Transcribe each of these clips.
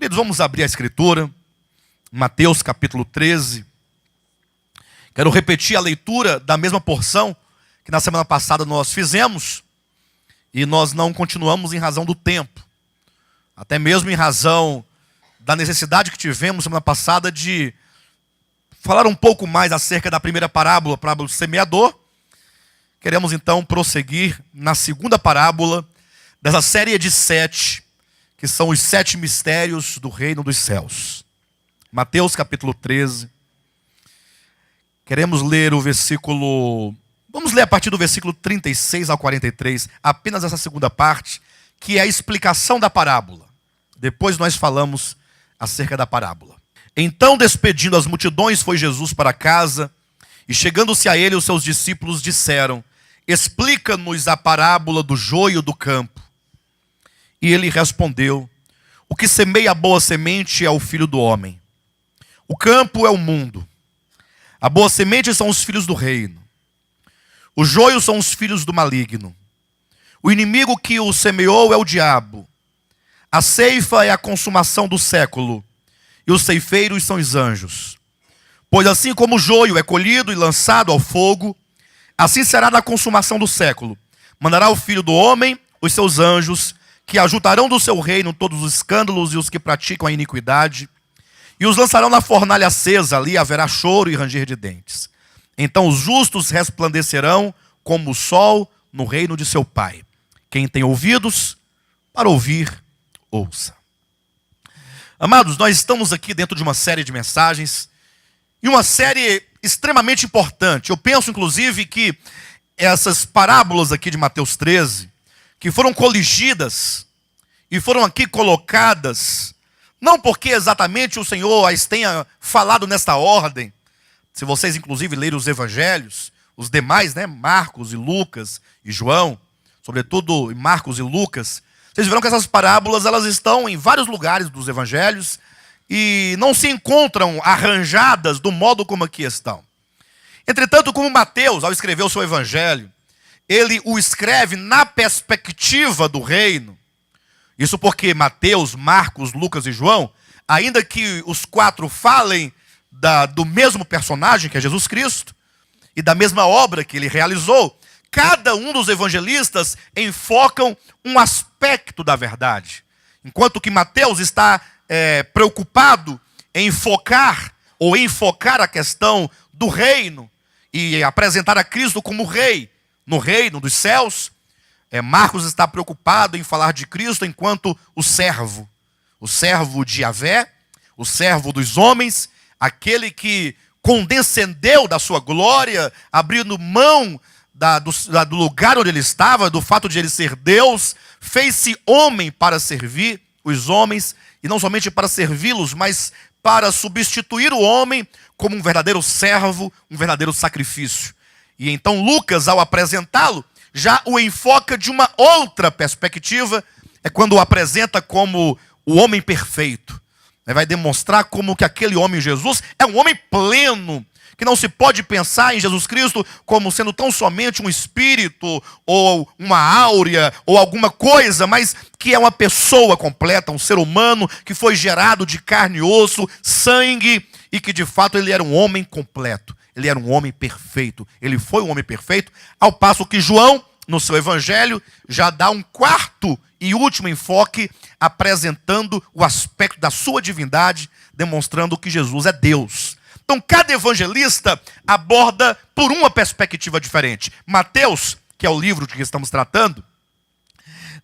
Queridos, vamos abrir a escritura, Mateus capítulo 13. Quero repetir a leitura da mesma porção que na semana passada nós fizemos, e nós não continuamos em razão do tempo, até mesmo em razão da necessidade que tivemos semana passada de falar um pouco mais acerca da primeira parábola, a parábola do semeador. Queremos então prosseguir na segunda parábola dessa série de 7, que são os 7 mistérios do reino dos céus. Mateus capítulo 13. Queremos ler o versículo... Vamos ler a partir do versículo 36 ao 43, apenas essa segunda parte, que é a explicação da parábola. Depois nós falamos acerca da parábola. Então, despedindo as multidões, foi Jesus para casa, e chegando-se a ele, os seus discípulos disseram: explica-nos a parábola do joio do campo. E ele respondeu: o que semeia a boa semente é o filho do homem. O campo é o mundo. A boa semente são os filhos do reino. O joio são os filhos do maligno. O inimigo que o semeou é o diabo. A ceifa é a consumação do século, e os ceifeiros são os anjos. Pois assim como o joio é colhido e lançado ao fogo, assim será na consumação do século. Mandará o Filho do Homem os seus anjos, que ajuntarão do seu reino todos os escândalos e os que praticam a iniquidade, e os lançarão na fornalha acesa. Ali haverá choro e ranger de dentes. Então os justos resplandecerão como o sol no reino de seu Pai. Quem tem ouvidos para ouvir, ouça. Amados, nós estamos aqui dentro de uma série de mensagens, e uma série extremamente importante. Eu penso, inclusive, que essas parábolas aqui de Mateus 13, que foram coligidas e foram aqui colocadas, não porque exatamente o Senhor as tenha falado nesta ordem. Se vocês, inclusive, lerem os evangelhos, os demais, Marcos e Lucas e João, sobretudo Marcos e Lucas, vocês verão que essas parábolas elas estão em vários lugares dos evangelhos e não se encontram arranjadas do modo como aqui estão. Entretanto, como Mateus, ao escrever o seu evangelho, ele o escreve na perspectiva do reino. Isso porque Mateus, Marcos, Lucas e João, ainda que os 4 falem do mesmo personagem, que é Jesus Cristo, e da mesma obra que ele realizou, cada um dos evangelistas enfocam um aspecto da verdade. Enquanto que Mateus está preocupado em focar a questão do reino e apresentar a Cristo como rei no reino dos céus, Marcos está preocupado em falar de Cristo enquanto o servo de Yahvé, o servo dos homens, aquele que condescendeu da sua glória, abrindo mão do lugar onde ele estava, do fato de ele ser Deus, fez-se homem para servir os homens, e não somente para servi-los, mas para substituir o homem como um verdadeiro servo, um verdadeiro sacrifício. E então Lucas, ao apresentá-lo, já o enfoca de uma outra perspectiva, é quando o apresenta como o homem perfeito. Vai demonstrar como que aquele homem Jesus é um homem pleno, que não se pode pensar em Jesus Cristo como sendo tão somente um espírito, ou uma áurea, ou alguma coisa, mas que é uma pessoa completa, um ser humano que foi gerado de carne e osso, sangue, e que de fato ele era um homem completo, ele era um homem perfeito, ele foi um homem perfeito, ao passo que João, no seu evangelho, já dá um quarto e último enfoque, apresentando o aspecto da sua divindade, demonstrando que Jesus é Deus. Então, cada evangelista aborda por uma perspectiva diferente. Mateus, que é o livro de que estamos tratando,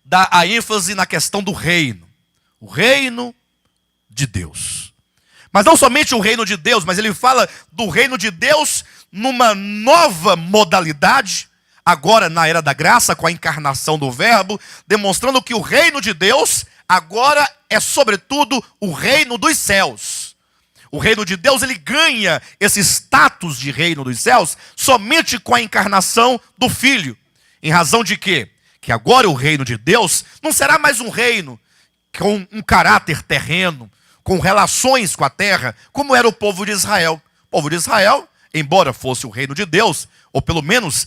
dá a ênfase na questão do reino. O reino de Deus. Mas não somente o reino de Deus, mas ele fala do reino de Deus numa nova modalidade, agora na era da graça, com a encarnação do Verbo, demonstrando que o reino de Deus agora é sobretudo o reino dos céus. O reino de Deus, ele ganha esse status de reino dos céus somente com a encarnação do Filho. Em razão de quê? Que agora o reino de Deus não será mais um reino com um caráter terreno, com relações com a terra, como era o povo de Israel. O povo de Israel, embora fosse o reino de Deus, ou pelo menos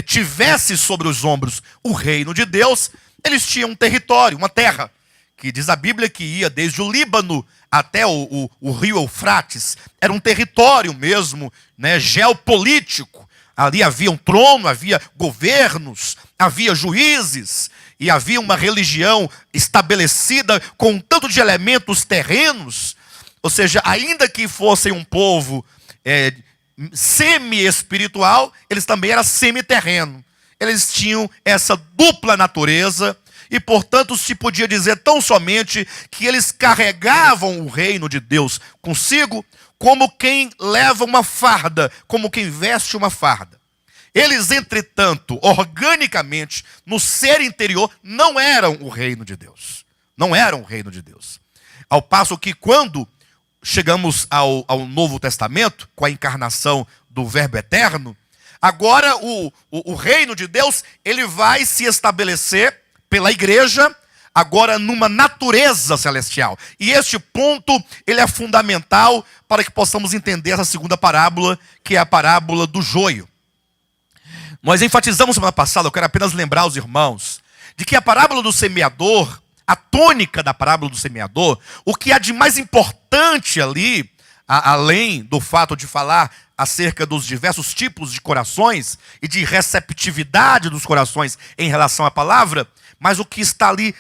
tivesse sobre os ombros o reino de Deus, eles tinham um território, uma terra, que diz a Bíblia que ia desde o Líbano até o rio Eufrates. Era um território mesmo, né, geopolítico. Ali havia um trono, havia governos, havia juízes, e havia uma religião estabelecida com um tanto de elementos terrenos. Ou seja, ainda que fossem um povo semi-espiritual, eles também eram semi-terreno. Eles tinham essa dupla natureza e, portanto, se podia dizer tão somente que eles carregavam o reino de Deus consigo como quem leva uma farda, como quem veste uma farda. Eles, entretanto, organicamente, no ser interior, não eram o reino de Deus. Não eram o reino de Deus. Ao passo que quando chegamos ao Novo Testamento, com a encarnação do Verbo Eterno, agora o reino de Deus, ele vai se estabelecer pela igreja, agora numa natureza celestial. E este ponto, ele é fundamental para que possamos entender essa segunda parábola, que é a parábola do joio. Nós enfatizamos semana passada, eu quero apenas lembrar os irmãos, de que a parábola do semeador, a tônica da parábola do semeador, o que há de mais importante ali, além do fato de falar acerca dos diversos tipos de corações e de receptividade dos corações em relação à palavra, mas o que está ali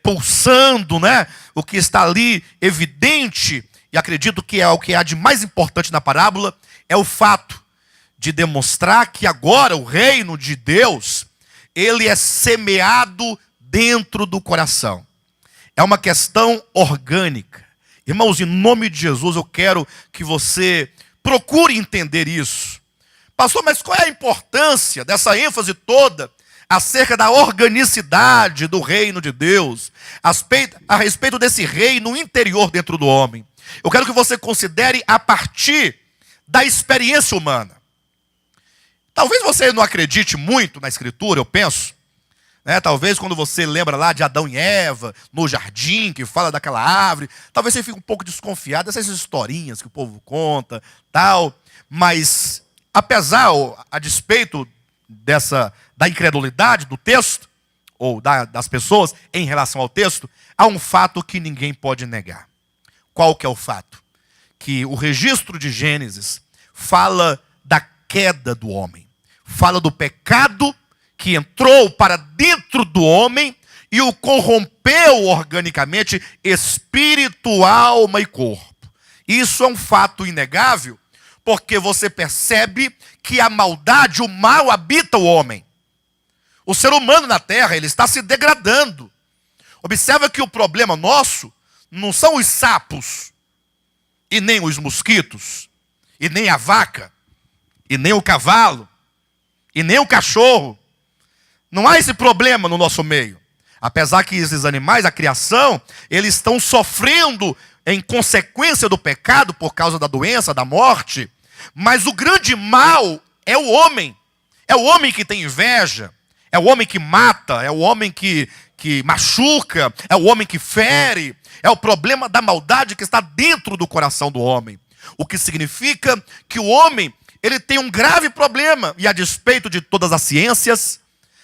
pulsando, né? O que está ali evidente, e acredito que é o que há de mais importante na parábola, é o fato de demonstrar que agora o reino de Deus, ele é semeado dentro do coração. É uma questão orgânica. Irmãos, em nome de Jesus, eu quero que você procure entender isso. Pastor, mas qual é a importância dessa ênfase toda acerca da organicidade do reino de Deus, a respeito desse reino interior dentro do homem? Eu quero que você considere a partir da experiência humana. Talvez você não acredite muito na Escritura, eu penso. Talvez quando você lembra lá de Adão e Eva, no jardim, que fala daquela árvore, talvez você fique um pouco desconfiado dessas historinhas que o povo conta, tal. Mas, a despeito da incredulidade do texto, ou das pessoas em relação ao texto, há um fato que ninguém pode negar. Qual que é o fato? Que o registro de Gênesis fala da queda do homem. Fala do pecado que entrou para dentro do homem e o corrompeu organicamente, espírito, alma e corpo. Isso é um fato inegável, porque você percebe que a maldade, o mal habita o homem. O ser humano na terra, ele está se degradando. Observa que o problema nosso não são os sapos, e nem os mosquitos, e nem a vaca, e nem o cavalo, e nem o cachorro. Não há esse problema no nosso meio. Apesar que esses animais, a criação, eles estão sofrendo em consequência do pecado por causa da doença, da morte. Mas o grande mal é o homem. É o homem que tem inveja. É o homem que mata. É o homem que machuca. É o homem que fere. É o problema da maldade que está dentro do coração do homem. O que significa que o homem, ele tem um grave problema. E a despeito de todas as ciências,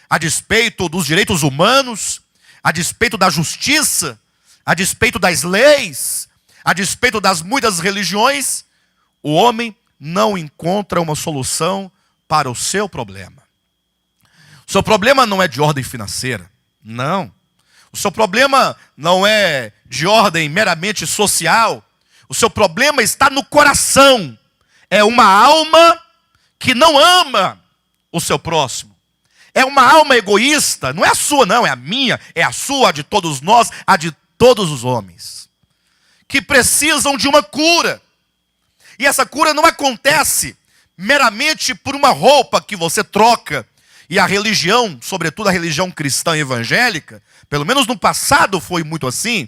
a despeito dos direitos humanos, a despeito da justiça, a despeito das leis, a despeito das muitas religiões, o homem não encontra uma solução para o seu problema. O seu problema não é de ordem financeira, não. O seu problema não é de ordem meramente social. O seu problema está no coração. É uma alma que não ama o seu próximo. É uma alma egoísta, não é a sua não, é a minha, é a sua, a de todos nós, a de todos os homens. Que precisam de uma cura. E essa cura não acontece meramente por uma roupa que você troca. E a religião, sobretudo a religião cristã evangélica, pelo menos no passado foi muito assim,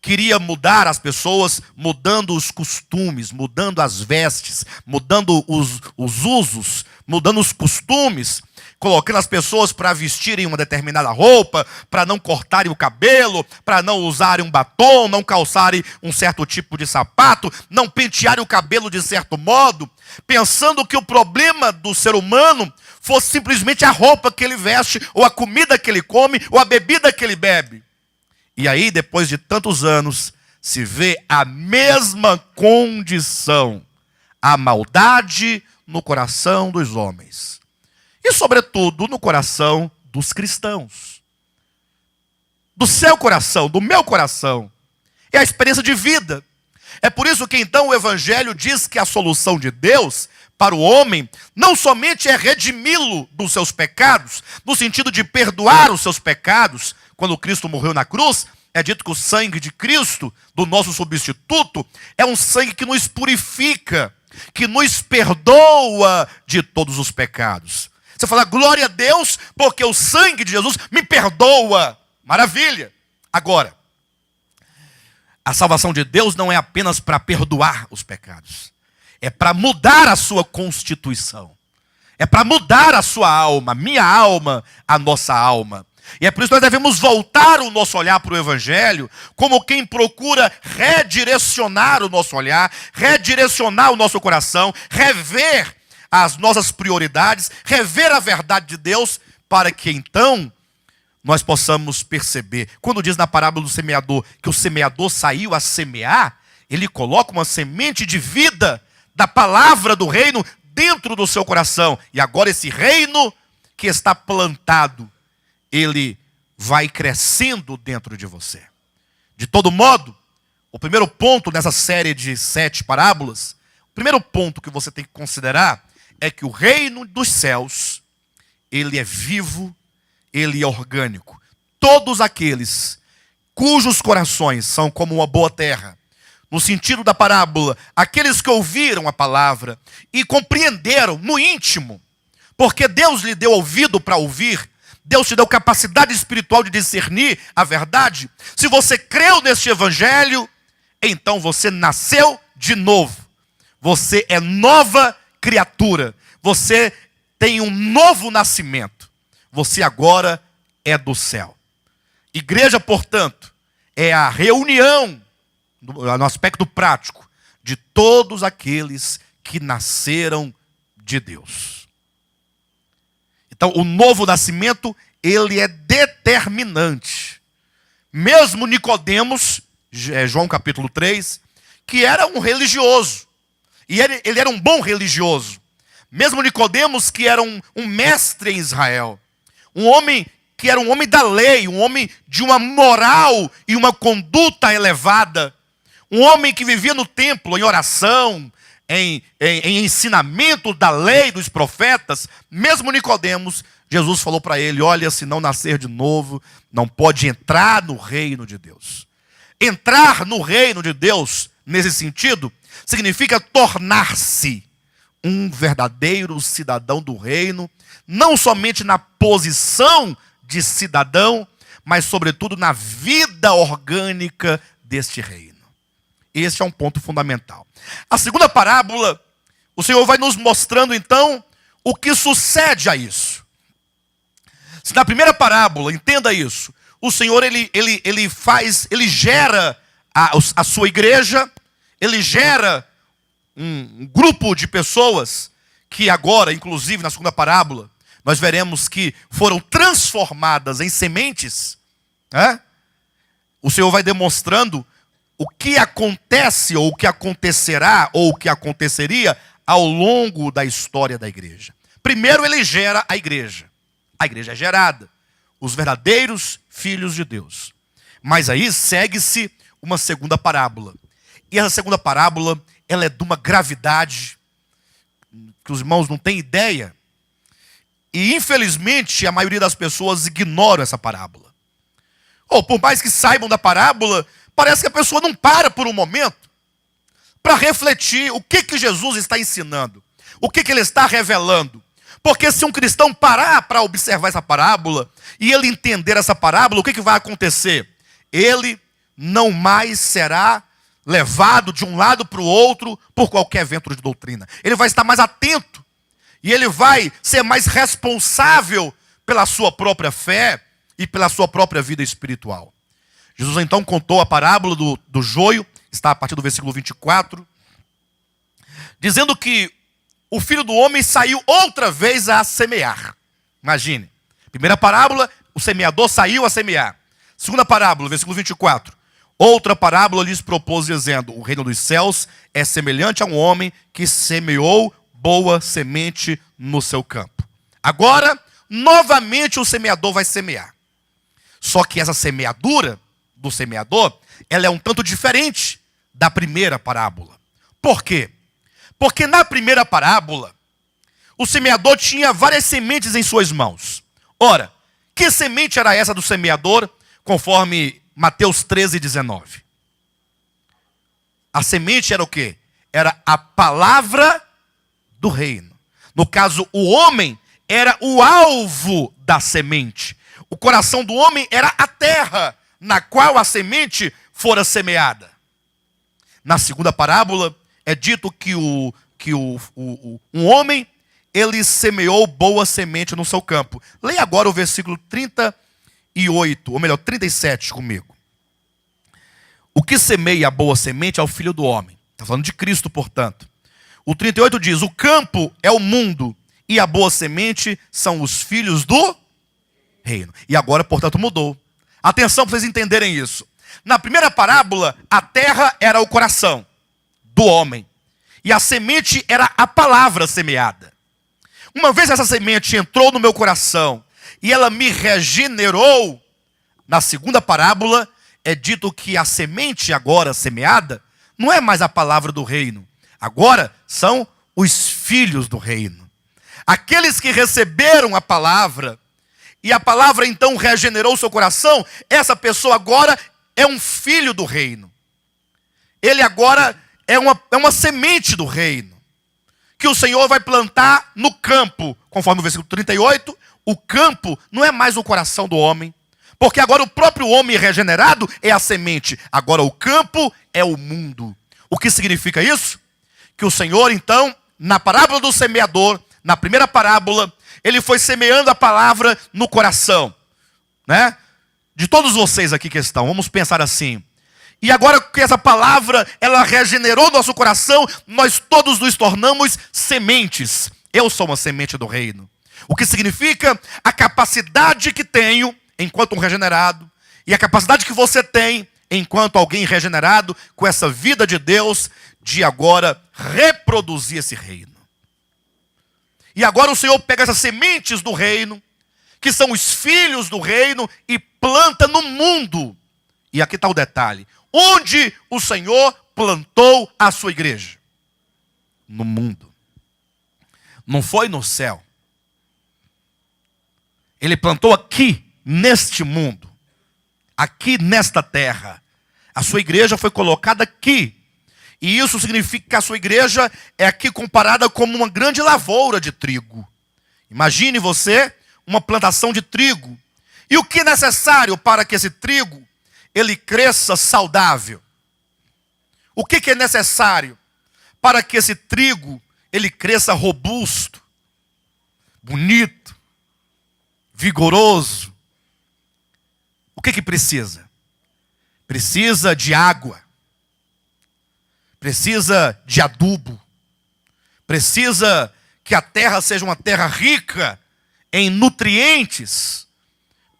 queria mudar as pessoas, mudando os costumes, mudando as vestes, mudando os usos, mudando os costumes, colocando as pessoas para vestirem uma determinada roupa, para não cortarem o cabelo, para não usarem um batom, não calçarem um certo tipo de sapato, não pentearem o cabelo de certo modo, pensando que o problema do ser humano fosse simplesmente a roupa que ele veste, ou a comida que ele come, ou a bebida que ele bebe. E aí, depois de tantos anos, se vê a mesma condição, a maldade no coração dos homens. E, sobretudo, no coração dos cristãos. Do seu coração, do meu coração. É a experiência de vida. É por isso que, então, o Evangelho diz que a solução de Deus para o homem não somente é redimi-lo dos seus pecados, no sentido de perdoar os seus pecados. Quando Cristo morreu na cruz, é dito que o sangue de Cristo, do nosso substituto, é um sangue que nos purifica, que nos perdoa de todos os pecados. Você fala, glória a Deus, porque o sangue de Jesus me perdoa. Maravilha. Agora, a salvação de Deus não é apenas para perdoar os pecados. É para mudar a sua constituição. É para mudar a sua alma, minha alma, a nossa alma. E é por isso que nós devemos voltar o nosso olhar para o Evangelho, como quem procura redirecionar o nosso olhar, redirecionar o nosso coração, rever as nossas prioridades, rever a verdade de Deus, para que então nós possamos perceber. Quando diz na parábola do semeador que o semeador saiu a semear, ele coloca uma semente de vida da palavra do reino dentro do seu coração. E agora esse reino que está plantado, ele vai crescendo dentro de você. De todo modo, o primeiro ponto nessa série de 7 parábolas, o primeiro ponto que você tem que considerar é que o reino dos céus, ele é vivo, ele é orgânico. Todos aqueles cujos corações são como uma boa terra, no sentido da parábola, aqueles que ouviram a palavra e compreenderam no íntimo, porque Deus lhe deu ouvido para ouvir, Deus te deu capacidade espiritual de discernir a verdade. Se você creu neste evangelho, então você nasceu de novo. Você é nova criatura. Você tem um novo nascimento. Você agora é do céu. Igreja, portanto, é a reunião, no aspecto prático, de todos aqueles que nasceram de Deus. Então, o novo nascimento, ele é determinante. Mesmo Nicodemos, João capítulo 3, que era um religioso, e ele era um bom religioso. Mesmo Nicodemos, que era um mestre em Israel, um homem que era um homem da lei, um homem de uma moral e uma conduta elevada, um homem que vivia no templo em oração, em ensinamento da lei dos profetas. Mesmo Nicodemos, Jesus falou para ele, olha, se não nascer de novo, não pode entrar no reino de Deus. Entrar no reino de Deus, nesse sentido, significa tornar-se um verdadeiro cidadão do reino, não somente na posição de cidadão, mas sobretudo na vida orgânica deste reino. Esse é um ponto fundamental. A segunda parábola, o Senhor vai nos mostrando então o que sucede a isso. Se na primeira parábola, entenda isso, o Senhor ele gera a sua igreja, ele gera um grupo de pessoas que agora, inclusive na segunda parábola, nós veremos que foram transformadas em sementes. O Senhor vai demonstrando o que acontece, ou o que acontecerá, ou o que aconteceria ao longo da história da igreja. Primeiro ele gera a igreja. A igreja é gerada. Os verdadeiros filhos de Deus. Mas aí segue-se uma segunda parábola. E essa segunda parábola, ela é de uma gravidade que os irmãos não têm ideia. E infelizmente a maioria das pessoas ignoram essa parábola. Ou por mais que saibam da parábola, parece que a pessoa não para por um momento para refletir o que Jesus está ensinando, o que ele está revelando. Porque se um cristão parar para observar essa parábola e ele entender essa parábola, o que vai acontecer? Ele não mais será levado de um lado para o outro por qualquer vento de doutrina. Ele vai estar mais atento e ele vai ser mais responsável pela sua própria fé e pela sua própria vida espiritual. Jesus então contou a parábola do joio, está a partir do versículo 24, dizendo que o filho do homem saiu outra vez a semear. Imagine, primeira parábola, o semeador saiu a semear. Segunda parábola, versículo 24. Outra parábola lhes propôs, dizendo: o reino dos céus é semelhante a um homem que semeou boa semente no seu campo. Agora, novamente o semeador vai semear. Só que essa semeadura do semeador, ela é um tanto diferente da primeira parábola. Por quê? Porque na primeira parábola, o semeador tinha várias sementes em suas mãos. Ora, que semente era essa do semeador, conforme Mateus 13, 19? A semente era o quê? Era a palavra do reino. No caso, o homem era o alvo da semente. O coração do homem era a terra na qual a semente fora semeada. Na segunda parábola, é dito que um homem, ele semeou boa semente no seu campo. Leia agora o versículo 38, ou melhor, 37 comigo. O que semeia a boa semente é o Filho do Homem. Está falando de Cristo, portanto. O 38 diz: o campo é o mundo, e a boa semente são os filhos do reino. E agora, portanto, mudou. Atenção para vocês entenderem isso. Na primeira parábola, a terra era o coração do homem. E a semente era a palavra semeada. Uma vez essa semente entrou no meu coração e ela me regenerou, na segunda parábola é dito que a semente agora semeada não é mais a palavra do reino. Agora são os filhos do reino. Aqueles que receberam a palavra, e a palavra então regenerou seu coração, essa pessoa agora é um filho do reino. Ele agora é uma semente do reino, que o Senhor vai plantar no campo. Conforme o versículo 38, o campo não é mais o coração do homem, porque agora o próprio homem regenerado é a semente. Agora o campo é o mundo. O que significa isso? Que o Senhor então, na parábola do semeador, na primeira parábola, ele foi semeando a palavra no coração, né? De todos vocês aqui que estão, vamos pensar assim. E agora que essa palavra, ela regenerou nosso coração, nós todos nos tornamos sementes. Eu sou uma semente do reino. O que significa a capacidade que tenho, enquanto um regenerado, e a capacidade que você tem, enquanto alguém regenerado, com essa vida de Deus, de agora reproduzir esse reino. E agora o Senhor pega essas sementes do reino, que são os filhos do reino, e planta no mundo. E aqui está o detalhe. Onde o Senhor plantou a sua igreja? No mundo. Não foi no céu. Ele plantou aqui, neste mundo. Aqui nesta terra. A sua igreja foi colocada aqui. E isso significa que a sua igreja é aqui comparada como uma grande lavoura de trigo. Imagine você uma plantação de trigo. E o que é necessário para que esse trigo ele cresça saudável? O que é necessário para que esse trigo ele cresça robusto, bonito, vigoroso? O que precisa? Precisa de água. Precisa de adubo. Precisa que a terra seja uma terra rica em nutrientes,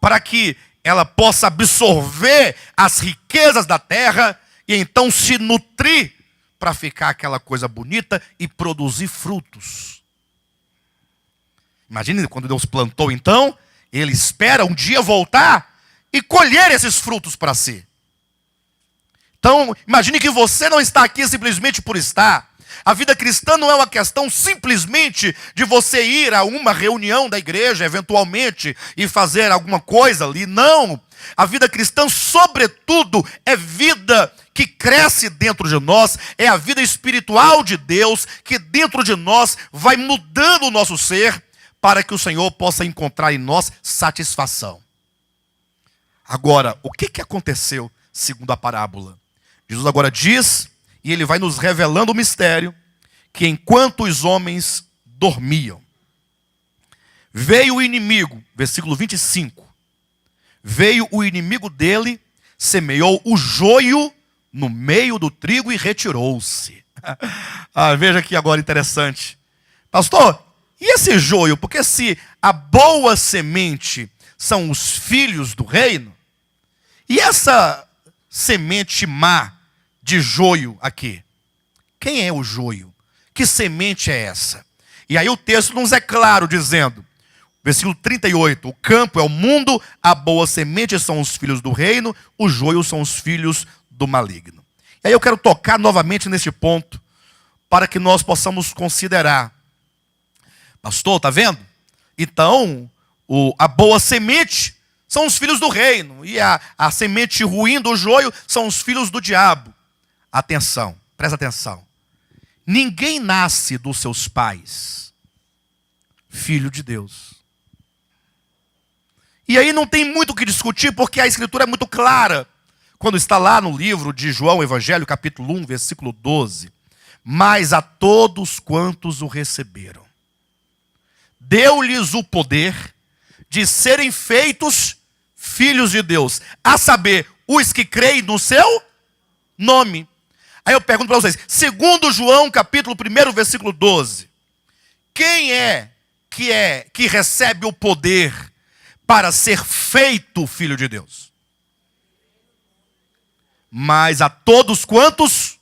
para que ela possa absorver as riquezas da terra e então se nutrir para ficar aquela coisa bonita e produzir frutos. Imagine quando Deus plantou então, ele espera um dia voltar e colher esses frutos para si. Então, imagine que você não está aqui simplesmente por estar. A vida cristã não é uma questão simplesmente de você ir a uma reunião da igreja, eventualmente, e fazer alguma coisa ali. Não. A vida cristã, sobretudo, é vida que cresce dentro de nós, é a vida espiritual de Deus, que dentro de nós vai mudando o nosso ser, para que o Senhor possa encontrar em nós satisfação. Agora, o que aconteceu segundo a parábola? Jesus agora diz, e ele vai nos revelando o mistério, que enquanto os homens dormiam, veio o inimigo, versículo 25, veio o inimigo dele, semeou o joio no meio do trigo e retirou-se. Veja aqui agora interessante. Pastor, e esse joio? Porque se a boa semente são os filhos do reino, E essa semente má de joio aqui, quem é o joio? Que semente é essa? E aí o texto nos é claro dizendo, versículo 38, o campo é o mundo, a boa semente são os filhos do reino, os joios são os filhos do maligno. E aí eu quero tocar novamente neste ponto, para que nós possamos considerar. Pastor, está vendo? Então, a boa semente são os filhos do reino, e a semente ruim do joio são os filhos do diabo. Atenção, presta atenção. Ninguém nasce dos seus pais filho de Deus. E aí não tem muito o que discutir, porque a Escritura é muito clara. Quando está lá no livro de João, Evangelho, capítulo 1, versículo 12. Mas a todos quantos o receberam, deu-lhes o poder de serem feitos filhos de Deus. A saber, os que creem no seu nome. Aí eu pergunto para vocês, segundo João, capítulo 1, versículo 12. Quem é que recebe o poder para ser feito filho de Deus? Mas a todos quantos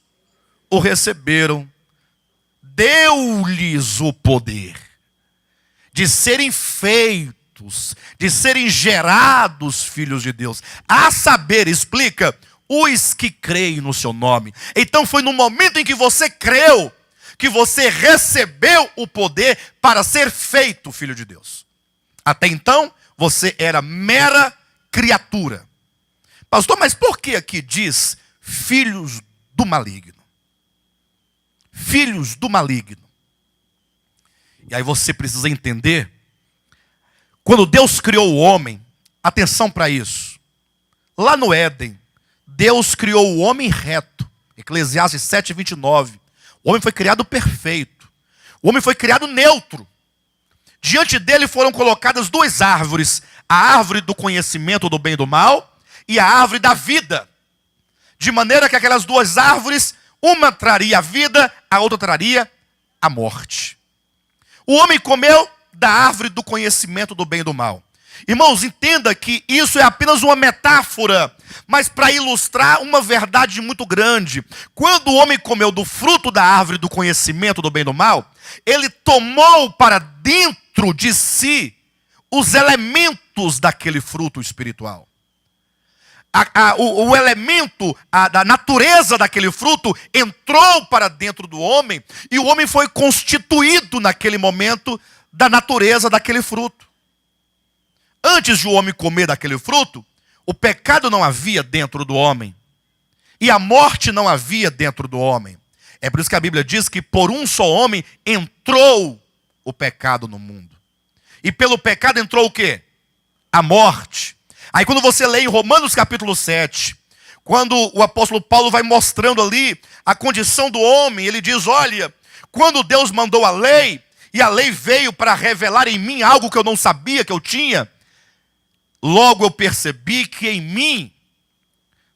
o receberam, deu-lhes o poder de serem feitos, de serem gerados filhos de Deus. A saber, explica, os que creem no seu nome. Então foi no momento em que você creu, que você recebeu o poder para ser feito filho de Deus. Até então, você era mera criatura. Pastor, mas por que aqui diz filhos do maligno? Filhos do maligno. E aí você precisa entender, quando Deus criou o homem, atenção para isso. Lá no Éden, Deus criou o homem reto. Eclesiastes 7:29. O homem foi criado perfeito. O homem foi criado neutro. Diante dele foram colocadas duas árvores. A árvore do conhecimento do bem e do mal e a árvore da vida. De maneira que aquelas duas árvores, uma traria a vida, a outra traria a morte. O homem comeu da árvore do conhecimento do bem e do mal. Irmãos, entenda que isso é apenas uma metáfora, mas para ilustrar uma verdade muito grande. Quando o homem comeu do fruto da árvore do conhecimento do bem e do mal, ele tomou para dentro de si os elementos daquele fruto espiritual. O elemento da natureza daquele fruto entrou para dentro do homem, e o homem foi constituído naquele momento da natureza daquele fruto. Antes de o homem comer daquele fruto, o pecado não havia dentro do homem, e a morte não havia dentro do homem. É por isso que a Bíblia diz que por um só homem entrou o pecado no mundo. E pelo pecado entrou o quê? A morte. Aí quando você lê em Romanos capítulo 7, quando o apóstolo Paulo vai mostrando ali a condição do homem, ele diz, olha, quando Deus mandou a lei, e a lei veio para revelar em mim algo que eu não sabia que eu tinha, logo eu percebi que em mim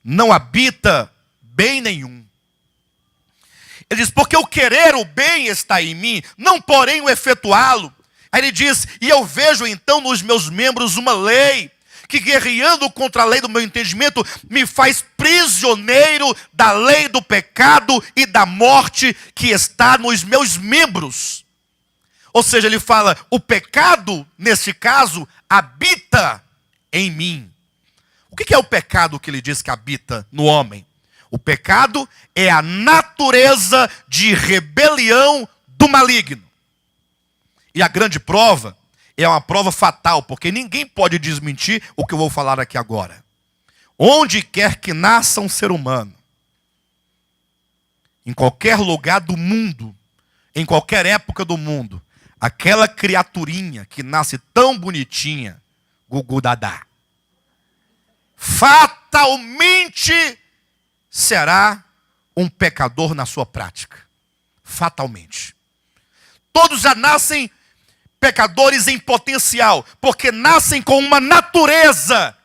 não habita bem nenhum. Ele diz, porque o querer o bem está em mim, não porém o efetuá-lo. Aí ele diz, e eu vejo então nos meus membros uma lei, que guerreando contra a lei do meu entendimento, me faz prisioneiro da lei do pecado e da morte que está nos meus membros. Ou seja, ele fala, o pecado, nesse caso, habita em mim. O que é o pecado que ele diz que habita no homem? O pecado é a natureza de rebelião do maligno. E a grande prova é uma prova fatal, porque ninguém pode desmentir o que eu vou falar aqui agora. Onde quer que nasça um ser humano, em qualquer lugar do mundo, em qualquer época do mundo, aquela criaturinha que nasce tão bonitinha, Gugu Dadá, fatalmente será um pecador na sua prática. Fatalmente. Todos já nascem pecadores em potencial, porque nascem com uma natureza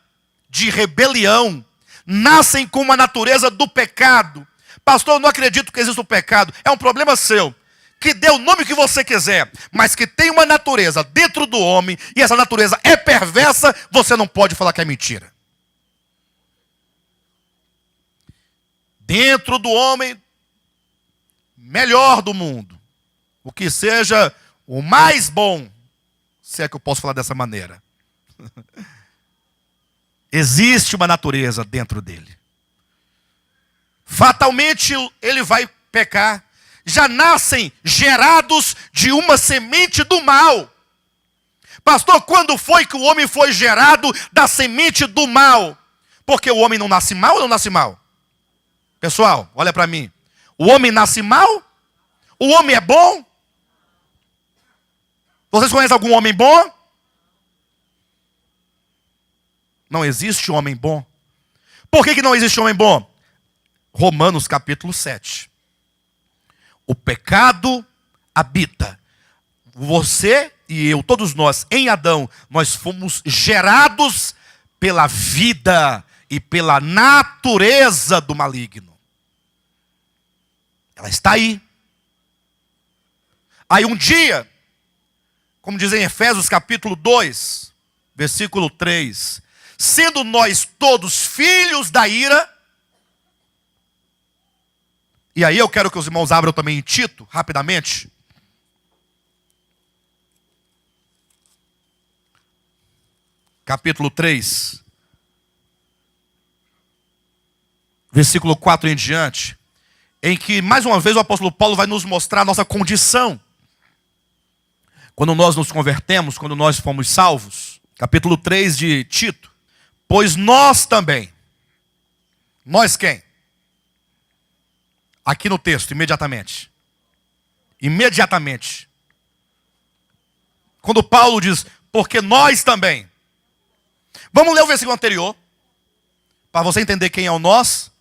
de rebelião, nascem com uma natureza do pecado. Pastor, eu não acredito que exista o pecado. É um problema seu. Que dê o nome que você quiser, mas que tem uma natureza dentro do homem, e essa natureza é perversa, você não pode falar que é mentira. dentro do homem melhor do mundo, o que seja o mais bom, se é que eu posso falar dessa maneira. Existe uma natureza dentro dele. Fatalmente ele vai pecar. Já nascem gerados de uma semente do mal. Pastor, quando foi que o homem foi gerado da semente do mal? Porque o homem não nasce mal ou não nasce mal? Pessoal, olha para mim. O homem nasce mal? O homem é bom? Vocês conhecem algum homem bom? Não existe homem bom. Por que não existe homem bom? Romanos capítulo 7. O pecado habita. Você e eu, todos nós, em Adão, nós fomos gerados pela vida e pela natureza do maligno. Ela está aí. Aí um dia, como diz em Efésios capítulo 2, versículo 3, sendo nós todos filhos da ira. E aí eu quero que os irmãos abram também em Tito, rapidamente. Capítulo 3. Versículo 4 em diante. Em que, mais uma vez, o apóstolo Paulo vai nos mostrar a nossa condição. Quando nós nos convertemos, quando nós fomos salvos. Capítulo 3 de Tito. Pois nós também. Nós quem? Aqui no texto, imediatamente. Imediatamente. Quando Paulo diz, porque nós também. Vamos ler o versículo anterior. Para você entender quem é o nós.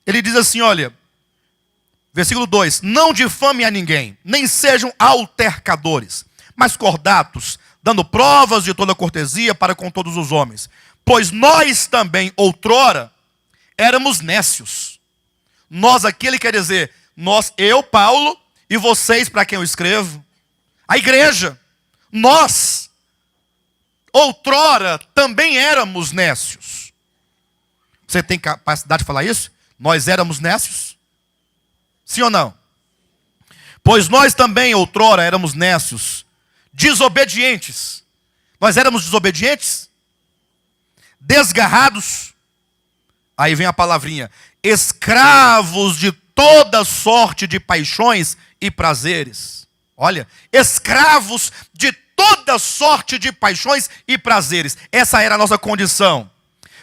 Ele diz assim, olha. Versículo 2. Não difame a ninguém, nem sejam altercadores, mas cordatos, dando provas de toda cortesia para com todos os homens. Pois nós também, outrora, éramos nécios. Nós aqui, ele quer dizer, nós, eu, Paulo, e vocês, para quem eu escrevo. A igreja, nós, outrora, também éramos nécios. Você tem capacidade de falar isso? Nós éramos nécios? Sim ou não? Pois nós também, outrora, éramos nécios, desobedientes. Nós éramos desobedientes? Desgarrados. Aí vem a palavrinha. Escravos de toda sorte de paixões e prazeres. Olha, escravos de toda sorte de paixões e prazeres. Essa era a nossa condição.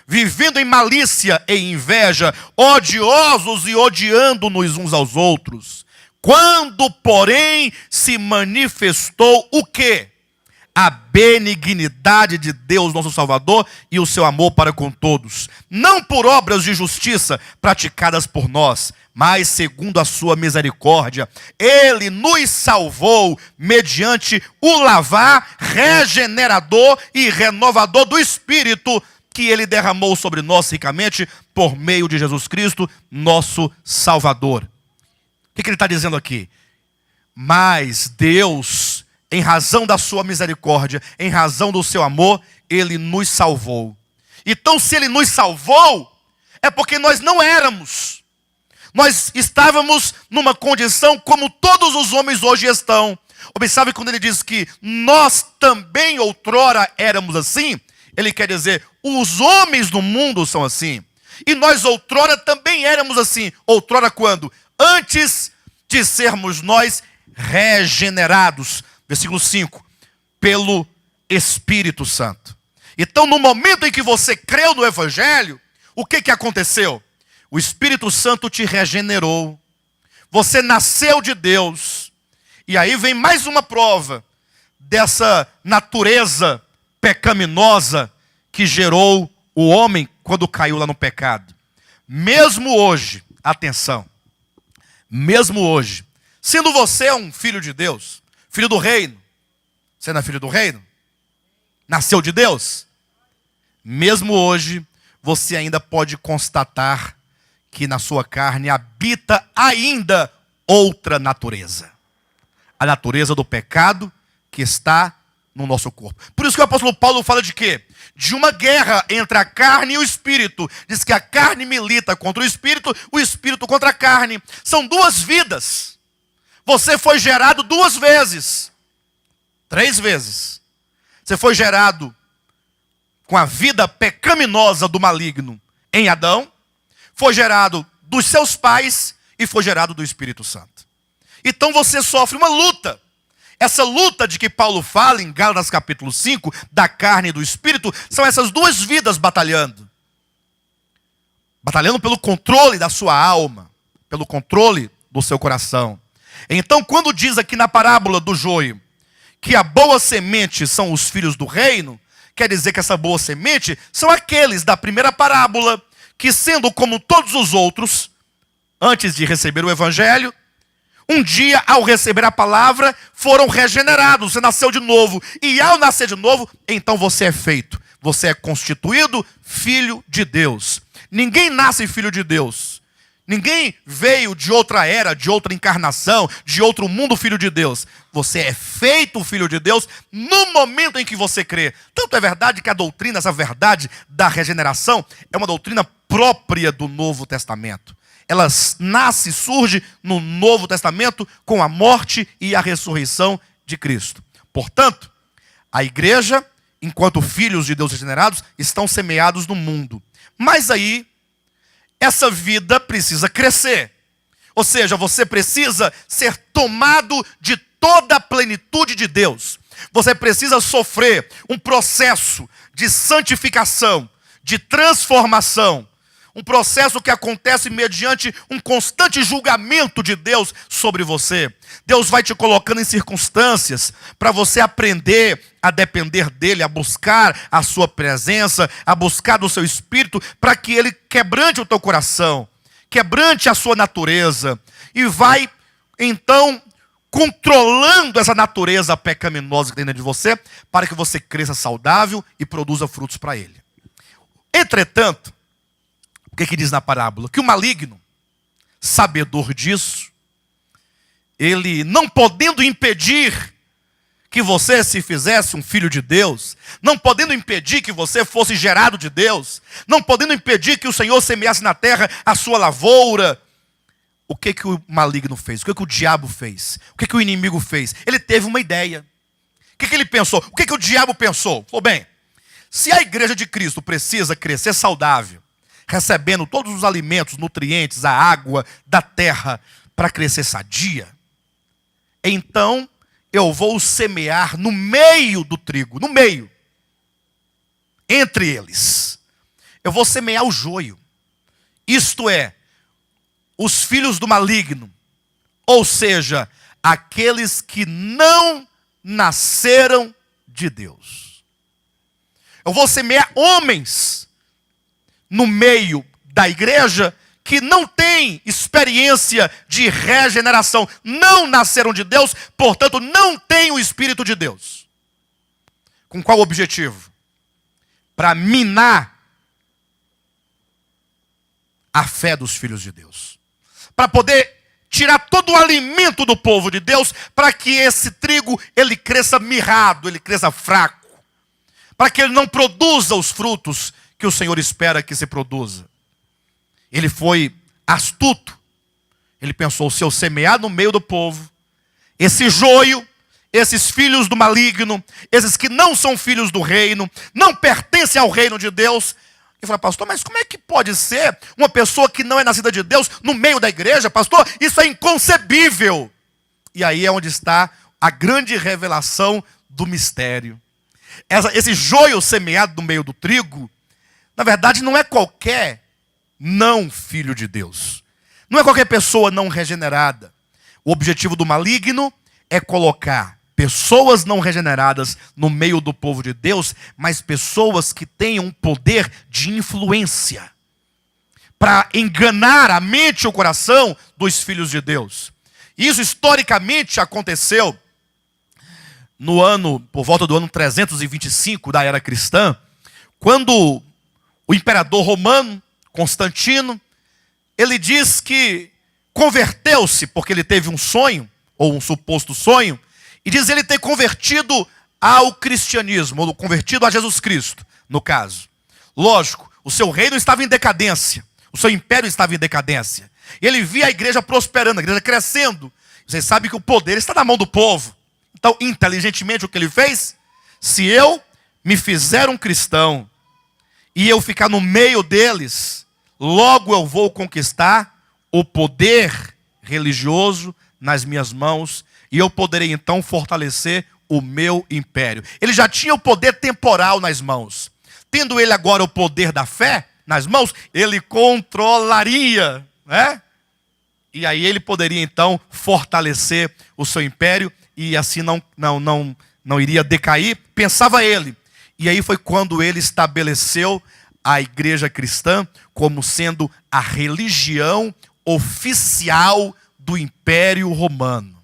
Vivendo em malícia e inveja, odiosos e odiando-nos uns aos outros. Quando, porém, se manifestou o quê? A benignidade de Deus, nosso Salvador, e o seu amor para com todos. Não por obras de justiça praticadas por nós, mas segundo a sua misericórdia. Ele nos salvou mediante o lavar regenerador e renovador do Espírito que ele derramou sobre nós ricamente por meio de Jesus Cristo, nosso Salvador. O que ele está dizendo aqui? Mas Deus, em razão da sua misericórdia, em razão do seu amor, ele nos salvou. Então, se ele nos salvou, é porque nós não éramos. Nós estávamos numa condição como todos os homens hoje estão. Observe quando ele diz que nós também outrora éramos assim. Ele quer dizer, os homens do mundo são assim. E nós outrora também éramos assim. Outrora quando? Antes de sermos nós regenerados. Versículo 5. Pelo Espírito Santo. Então, no momento em que você creu no Evangelho, o que aconteceu? O Espírito Santo te regenerou. Você nasceu de Deus. E aí vem mais uma prova dessa natureza pecaminosa que gerou o homem quando caiu lá no pecado. Mesmo hoje, atenção, mesmo hoje, sendo você um filho de Deus, filho do reino, você não é filho do reino? Nasceu de Deus? Mesmo hoje, você ainda pode constatar que na sua carne habita ainda outra natureza. A natureza do pecado que está no nosso corpo. Por isso que o apóstolo Paulo fala de quê? de uma guerra entre a carne e o espírito. Diz que a carne milita contra o espírito contra a carne. São duas vidas. Você foi gerado duas vezes. 3 vezes. Você foi gerado com a vida pecaminosa do maligno em Adão. Foi gerado dos seus pais e foi gerado do Espírito Santo. Então você sofre uma luta. Essa luta de que Paulo fala em Gálatas capítulo 5, da carne e do espírito, são essas duas vidas batalhando. Batalhando pelo controle da sua alma, pelo controle do seu coração. Então, quando diz aqui na parábola do joio, que a boa semente são os filhos do reino, quer dizer que essa boa semente são aqueles da primeira parábola, que sendo como todos os outros, antes de receber o evangelho, um dia, ao receber a palavra, foram regenerados. Você nasceu de novo. E ao nascer de novo, então você é feito. Você é constituído filho de Deus. Ninguém nasce filho de Deus. Ninguém veio de outra era, de outra encarnação, de outro mundo filho de Deus. Você é feito filho de Deus no momento em que você crê. Tanto é verdade que a doutrina, essa verdade da regeneração, é uma doutrina própria do Novo Testamento. Ela nasce, surge no Novo Testamento com a morte e a ressurreição de Cristo. Portanto, a igreja, enquanto filhos de Deus regenerados, estão semeados no mundo. Mas aí, essa vida precisa crescer. Ou seja, você precisa ser tomado de toda a plenitude de Deus. Você precisa sofrer um processo de santificação, de transformação. Um processo que acontece mediante um constante julgamento de Deus sobre você. Deus vai te colocando em circunstâncias para você aprender a depender dEle, a buscar a sua presença, a buscar do seu espírito, para que Ele quebrante o teu coração, quebrante a sua natureza, e vai, então, controlando essa natureza pecaminosa que tem dentro de você, para que você cresça saudável e produza frutos para Ele. Entretanto, o que diz na parábola? Que o maligno, sabedor disso, ele não podendo impedir que você se fizesse um filho de Deus, não podendo impedir que você fosse gerado de Deus, não podendo impedir que o Senhor semeasse na terra a sua lavoura, o que o maligno fez? O que o diabo fez? O que o inimigo fez? Ele teve uma ideia. O que ele pensou? O que o diabo pensou? Falou, bem, se a igreja de Cristo precisa crescer saudável, recebendo todos os alimentos, nutrientes, a água da terra para crescer sadia, então eu vou semear no meio do trigo, no meio, entre eles. Eu vou semear o joio, isto é, os filhos do maligno, ou seja, aqueles que não nasceram de Deus. Eu vou semear homens no meio da igreja que não tem experiência de regeneração, não nasceram de Deus, portanto não têm o Espírito de Deus. Com qual objetivo? Para minar a fé dos filhos de Deus. Para poder tirar todo o alimento do povo de Deus, para que esse trigo ele cresça mirrado, ele cresça fraco. Para que ele não produza os frutos que o Senhor espera que se produza. Ele foi astuto. Ele pensou, se eu semear no meio do povo, esse joio, esses filhos do maligno, esses que não são filhos do reino, não pertencem ao reino de Deus. Ele falou, pastor, mas como é que pode ser uma pessoa que não é nascida de Deus no meio da igreja? Pastor, isso é inconcebível. E aí é onde está a grande revelação do mistério. Esse joio semeado no meio do trigo, na verdade, não é qualquer não filho de Deus. Não é qualquer pessoa não regenerada. O objetivo do maligno é colocar pessoas não regeneradas no meio do povo de Deus, mas pessoas que tenham poder de influência para enganar a mente e o coração dos filhos de Deus. Isso historicamente aconteceu por volta do ano 325 da era cristã, quando o imperador romano, Constantino, ele diz que converteu-se porque ele teve um sonho, ou um suposto sonho, e diz ele ter convertido ao cristianismo, ou convertido a Jesus Cristo. no caso. Lógico, o seu reino estava em decadência. O seu império estava em decadência. Ele via a igreja prosperando, a igreja crescendo. Vocês sabem que o poder está na mão do povo. Então, inteligentemente, o que ele fez? Se eu me fizer um cristão e eu ficar no meio deles, logo eu vou conquistar o poder religioso nas minhas mãos e eu poderei então fortalecer o meu império. Ele já tinha o poder temporal nas mãos. Tendo ele agora o poder da fé nas mãos, ele controlaria, né? E aí ele poderia então fortalecer o seu império e assim não iria decair, pensava ele. E aí foi quando ele estabeleceu a igreja cristã como sendo a religião oficial do Império Romano.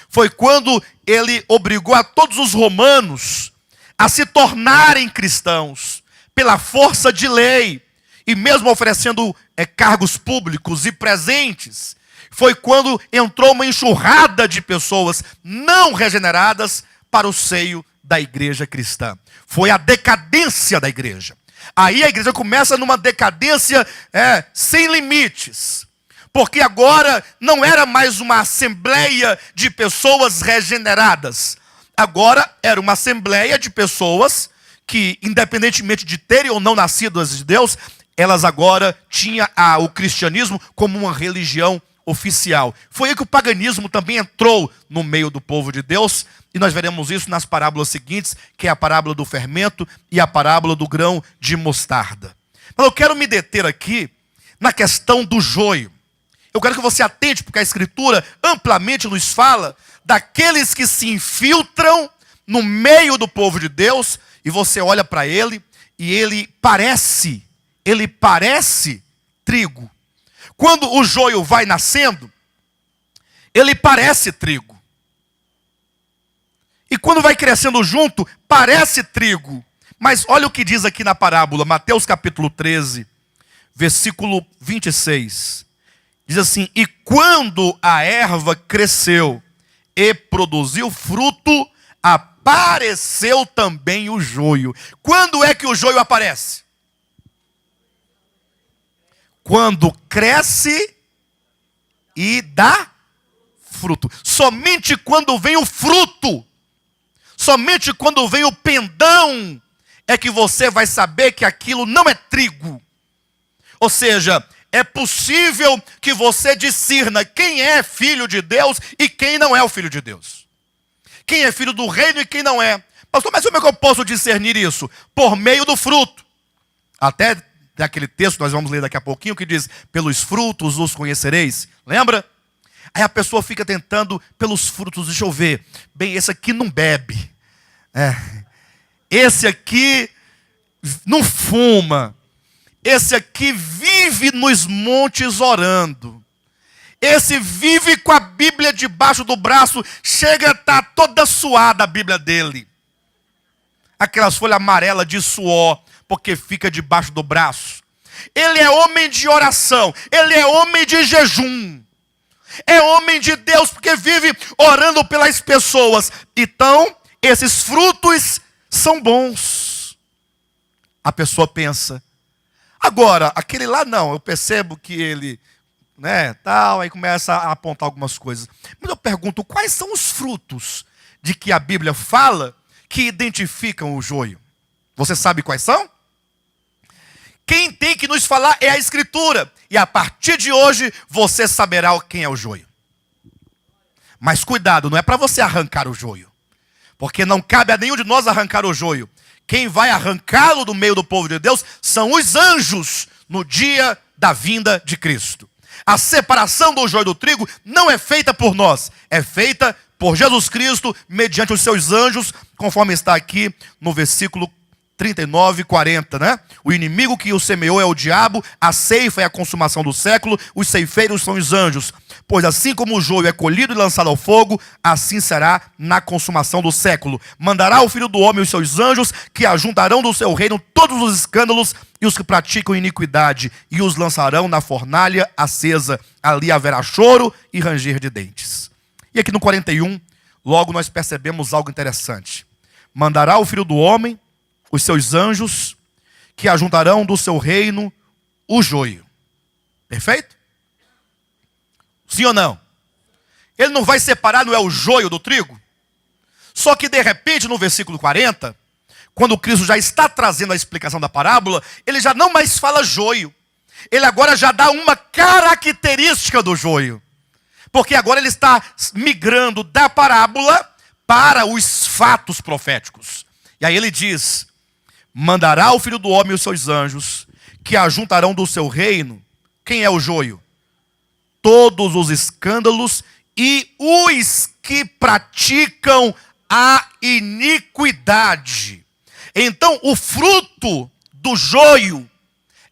Foi quando ele obrigou a todos os romanos a se tornarem cristãos pela força de lei e mesmo oferecendo cargos públicos e presentes. Foi quando entrou uma enxurrada de pessoas não regeneradas para o seio da igreja cristã. Foi a decadência da igreja. Aí a igreja começa numa decadência sem limites. Porque agora não era mais uma assembleia de pessoas regeneradas. Agora era uma assembleia de pessoas que, independentemente de terem ou não nascido de Deus, elas agora tinham o cristianismo como uma religião oficial. Foi aí que o paganismo também entrou no meio do povo de Deus, e nós veremos isso nas parábolas seguintes, que é a parábola do fermento e a parábola do grão de mostarda. Mas eu quero me deter aqui na questão do joio. Eu quero que você atente, porque a Escritura amplamente nos fala daqueles que se infiltram no meio do povo de Deus, e você olha para ele, e ele parece trigo. Quando o joio vai nascendo, ele parece trigo. E quando vai crescendo junto, parece trigo. Mas olha o que diz aqui na parábola, Mateus capítulo 13, versículo 26. Diz assim: e quando a erva cresceu e produziu fruto, apareceu também o joio. Quando é que o joio aparece? Quando cresce e dá fruto. Somente quando vem o fruto, somente quando vem o pendão, é que você vai saber que aquilo não é trigo. Ou seja, é possível que você discirna quem é filho de Deus e quem não é o filho de Deus. Quem é filho do reino e quem não é. Pastor, mas como é que eu posso discernir isso? Por meio do fruto. Até tem aquele texto, nós vamos ler daqui a pouquinho, que diz: pelos frutos os conhecereis. Lembra? Aí a pessoa fica tentando pelos frutos, deixa eu ver. Bem, esse aqui não bebe. Esse aqui não fuma. Esse aqui vive nos montes orando. Esse vive com a Bíblia debaixo do braço. Chega a estar toda suada a Bíblia dele. Aquelas folhas amarelas de suor, porque fica debaixo do braço. Ele é homem de oração. Ele é homem de jejum. É homem de Deus, porque vive orando pelas pessoas. Então, esses frutos são bons. A pessoa pensa: agora, aquele lá não, eu percebo que ele, tal, aí começa a apontar algumas coisas. Mas eu pergunto, quais são os frutos de que a Bíblia fala que identificam o joio? Você sabe quais são? Quem tem que nos falar é a Escritura. E a partir de hoje, você saberá quem é o joio. Mas cuidado, não é para você arrancar o joio. Porque não cabe a nenhum de nós arrancar o joio. Quem vai arrancá-lo do meio do povo de Deus são os anjos no dia da vinda de Cristo. A separação do joio do trigo não é feita por nós, é feita por Jesus Cristo mediante os seus anjos, conforme está aqui no versículo 39 e 40, né? O inimigo que o semeou é o diabo, a ceifa é a consumação do século, os ceifeiros são os anjos. Pois assim como o joio é colhido e lançado ao fogo, assim será na consumação do século. Mandará o Filho do Homem os seus anjos, que ajuntarão do seu reino todos os escândalos e os que praticam iniquidade, e os lançarão na fornalha acesa. Ali haverá choro e ranger de dentes. E aqui no 41, logo nós percebemos algo interessante. Mandará o Filho do Homem os seus anjos, que ajuntarão do seu reino o joio. Perfeito? Sim ou não? Ele não vai separar, não é o joio do trigo? Só que de repente no versículo 40, quando Cristo já está trazendo a explicação da parábola, ele já não mais fala joio. Ele agora já dá uma característica do joio. Porque agora ele está migrando da parábola para os fatos proféticos. E aí ele diz: mandará o Filho do Homem e os seus anjos, que ajuntarão do seu reino. Quem é o joio? Todos os escândalos e os que praticam a iniquidade. Então o fruto do joio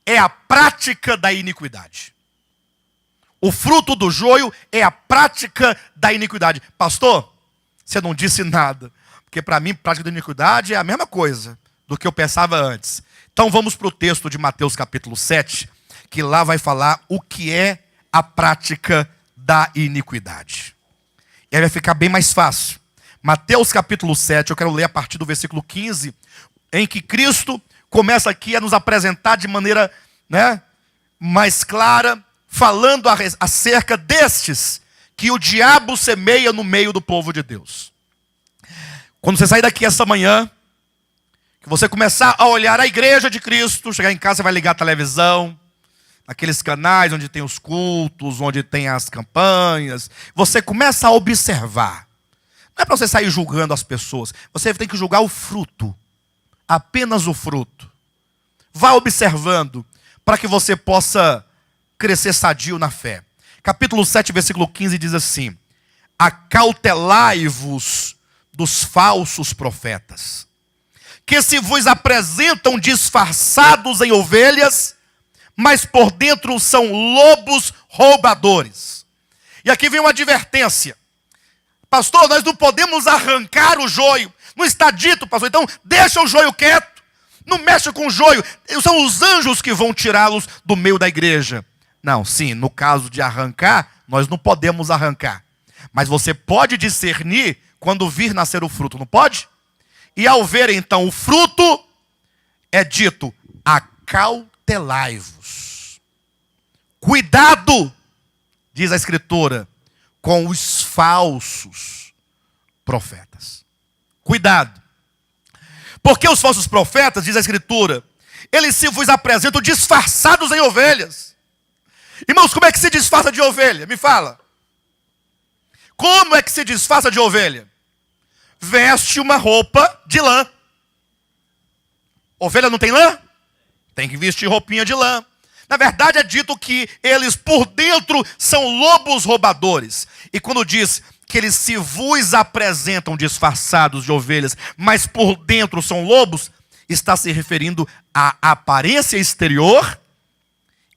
é a prática da iniquidade. O fruto do joio é a prática da iniquidade. Pastor, você não disse nada. Porque para mim, prática da iniquidade é a mesma coisa do que eu pensava antes. Então vamos para o texto de Mateus capítulo 7, que lá vai falar o que é a prática da iniquidade. E aí vai ficar bem mais fácil. Mateus capítulo 7, eu quero ler a partir do versículo 15, em que Cristo começa aqui a nos apresentar de maneira, mais clara, falando acerca destes que o diabo semeia no meio do povo de Deus. Quando você sair daqui essa manhã, que você começar a olhar a igreja de Cristo, chegar em casa, você vai ligar a televisão, aqueles canais onde tem os cultos, onde tem as campanhas, você começa a observar. Não é para você sair julgando as pessoas, você tem que julgar o fruto, apenas o fruto. Vá observando, para que você possa crescer sadio na fé. Capítulo 7, versículo 15 diz assim: acautelai-vos dos falsos profetas, que se vos apresentam disfarçados em ovelhas, mas por dentro são lobos roubadores. E aqui vem uma advertência. Pastor, nós não podemos arrancar o joio. Não está dito, pastor, então deixa o joio quieto. Não mexe com o joio. São os anjos que vão tirá-los do meio da igreja. Não, sim, no caso de arrancar, nós não podemos arrancar. Mas você pode discernir quando vir nascer o fruto, não pode? E ao ver então o fruto, é dito: acautelai-vos. Cuidado, diz a Escritura, com os falsos profetas. Cuidado. Porque os falsos profetas, diz a Escritura, eles se vos apresentam disfarçados em ovelhas. Irmãos, como é que se disfarça de ovelha? Me fala. Como é que se disfarça de ovelha? Veste uma roupa de lã. Ovelha não tem lã? Tem que vestir roupinha de lã. Na verdade é dito que eles por dentro são lobos roubadores. E quando diz que eles se vos apresentam disfarçados de ovelhas, mas por dentro são lobos, está se referindo à aparência exterior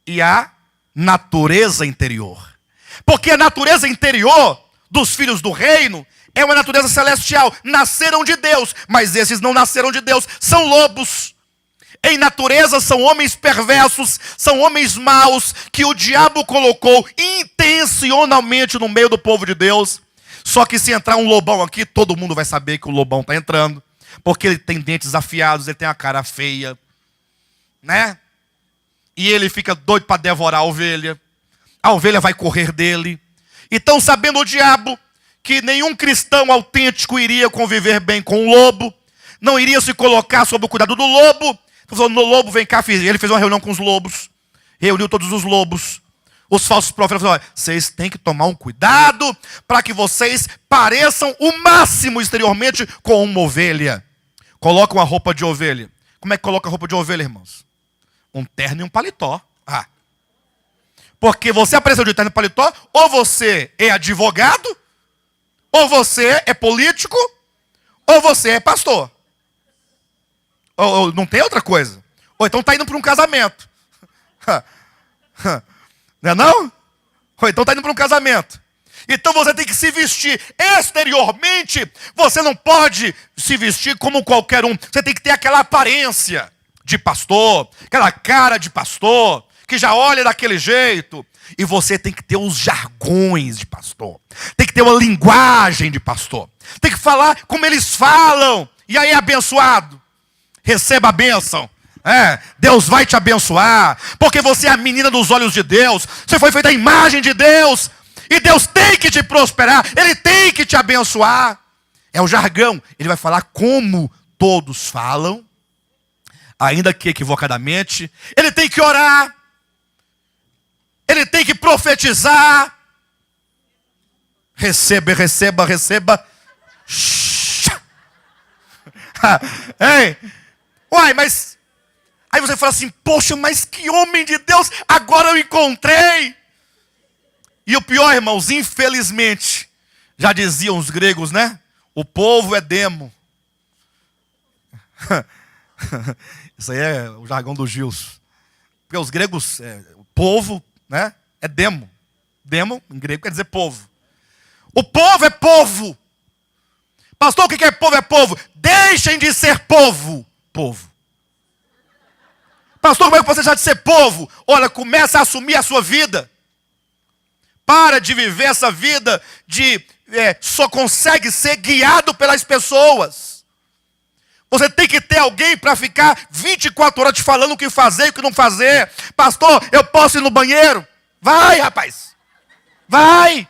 e à natureza interior. Porque a natureza interior dos filhos do reino é uma natureza celestial. Nasceram de Deus, mas esses não nasceram de Deus, são lobos. Em natureza são homens perversos, são homens maus, que o diabo colocou intencionalmente no meio do povo de Deus. Só que se entrar um lobão aqui, todo mundo vai saber que o lobão está entrando, porque ele tem dentes afiados, ele tem a cara feia, e ele fica doido para devorar a ovelha vai correr dele. Então, sabendo o diabo que nenhum cristão autêntico iria conviver bem com o lobo, não iria se colocar sob o cuidado do lobo, então falou: no lobo, vem cá, ele fez uma reunião com os lobos, reuniu todos os lobos. Os falsos profetas falaram: vocês têm que tomar um cuidado para que vocês pareçam o máximo exteriormente com uma ovelha. Coloca uma roupa de ovelha. Como é que coloca a roupa de ovelha, irmãos? Um terno e um paletó. Porque você apareceu de terno e paletó, ou você é advogado, ou você é político, ou você é pastor. Ou não tem outra coisa. Ou então está indo para um casamento. Não é não? Ou então está indo para um casamento. Então você tem que se vestir exteriormente. Você não pode se vestir como qualquer um. Você tem que ter aquela aparência de pastor, aquela cara de pastor, que já olha daquele jeito. E você tem que ter os jargões de pastor. Tem que ter uma linguagem de pastor. Tem que falar como eles falam. E aí, abençoado, receba a bênção. Deus vai te abençoar, porque você é a menina dos olhos de Deus, você foi feita à imagem de Deus, e Deus tem que te prosperar, Ele tem que te abençoar. É o jargão, ele vai falar como todos falam, ainda que equivocadamente. Ele tem que orar, ele tem que profetizar. Receba, receba, receba. Ei, uai, mas aí você fala assim, poxa, mas que homem de Deus, agora eu encontrei. E o pior, irmãos, infelizmente, já diziam os gregos, né? O povo é demo. Isso aí é o jargão do Gilson. Porque os gregos, o povo, né? É demo. Demo, em grego, quer dizer povo. O povo é povo. Pastor, o que é povo? É povo. Deixem de ser povo. Povo. Pastor, como é que você deixa de ser povo? Olha, começa a assumir a sua vida. Para de viver essa vida de só consegue ser guiado pelas pessoas. Você tem que ter alguém para ficar 24 horas te falando o que fazer e o que não fazer. Pastor, eu posso ir no banheiro? Vai, rapaz. Vai.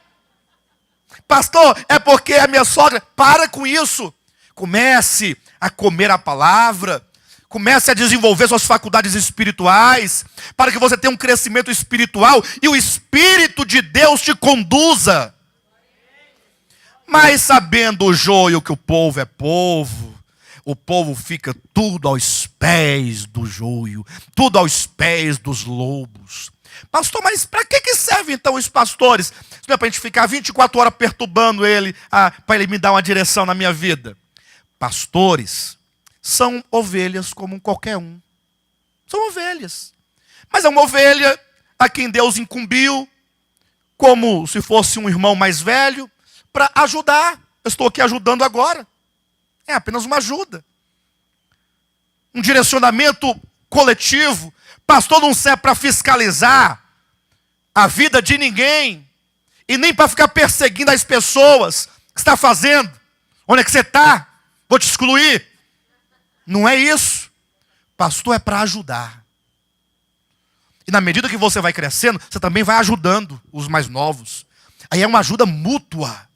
Pastor, é porque a minha sogra... Para com isso. Comece a comer a palavra. Comece a desenvolver suas faculdades espirituais, para que você tenha um crescimento espiritual e o Espírito de Deus te conduza. Mas sabendo o joio que o povo é povo, o povo fica tudo aos pés do joio, tudo aos pés dos lobos. Pastor, mas para que servem então os pastores? Se não é para a gente ficar 24 horas perturbando ele, para ele me dar uma direção na minha vida. Pastores são ovelhas como qualquer um. São ovelhas. Mas é uma ovelha a quem Deus incumbiu, como se fosse um irmão mais velho, para ajudar. Eu estou aqui ajudando agora. É apenas uma ajuda. Um direcionamento coletivo. Pastor não serve para fiscalizar a vida de ninguém. E nem para ficar perseguindo as pessoas. O que você está fazendo? Onde é que você está? Vou te excluir. Não é isso. Pastor é para ajudar. E na medida que você vai crescendo, você também vai ajudando os mais novos. Aí é uma ajuda mútua.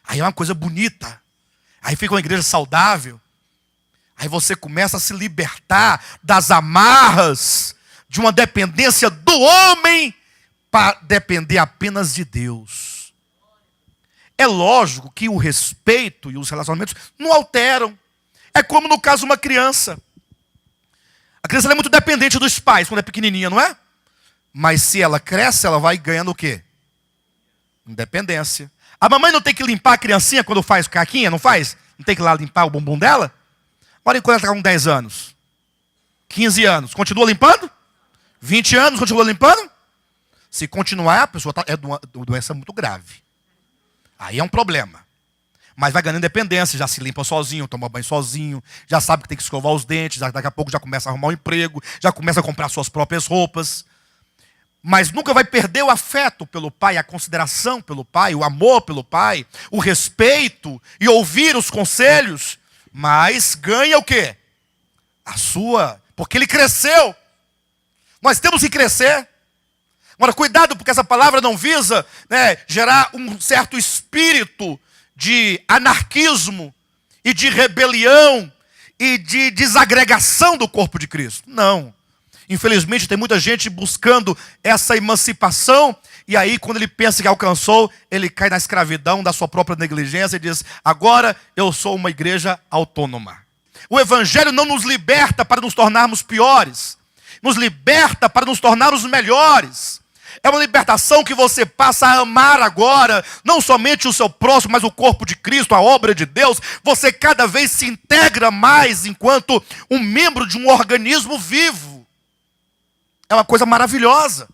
Aí é uma coisa bonita. Aí fica uma igreja saudável. Aí você começa a se libertar das amarras de uma dependência do homem para depender apenas de Deus. É lógico que o respeito e os relacionamentos não alteram. É como no caso de uma criança. A criança é muito dependente dos pais quando é pequenininha, não é? Mas se ela cresce, ela vai ganhando o quê? Independência. A mamãe não tem que limpar a criancinha quando faz caquinha, não faz? Não tem que ir lá limpar o bumbum dela? Olha quando ela está com 10 anos. 15 anos. Continua limpando? 20 anos, continua limpando? Se continuar, a pessoa é de uma doença muito grave. Aí é um problema. Mas vai ganhando independência, já se limpa sozinho, toma banho sozinho, já sabe que tem que escovar os dentes, daqui a pouco já começa a arrumar um emprego, já começa a comprar suas próprias roupas. Mas nunca vai perder o afeto pelo pai, a consideração pelo pai, o amor pelo pai, o respeito e ouvir os conselhos. Mas ganha o quê? A sua, porque ele cresceu. Nós temos que crescer. Agora, cuidado, porque essa palavra não visa gerar um certo espírito de anarquismo e de rebelião e de desagregação do corpo de Cristo. Não. Infelizmente tem muita gente buscando essa emancipação e aí quando ele pensa que alcançou, ele cai na escravidão da sua própria negligência e diz, agora eu sou uma igreja autônoma. O evangelho não nos liberta para nos tornarmos piores, nos liberta para nos tornarmos melhores. É uma libertação que você passa a amar agora, não somente o seu próximo, mas o corpo de Cristo, a obra de Deus. Você cada vez se integra mais enquanto um membro de um organismo vivo. É uma coisa maravilhosa.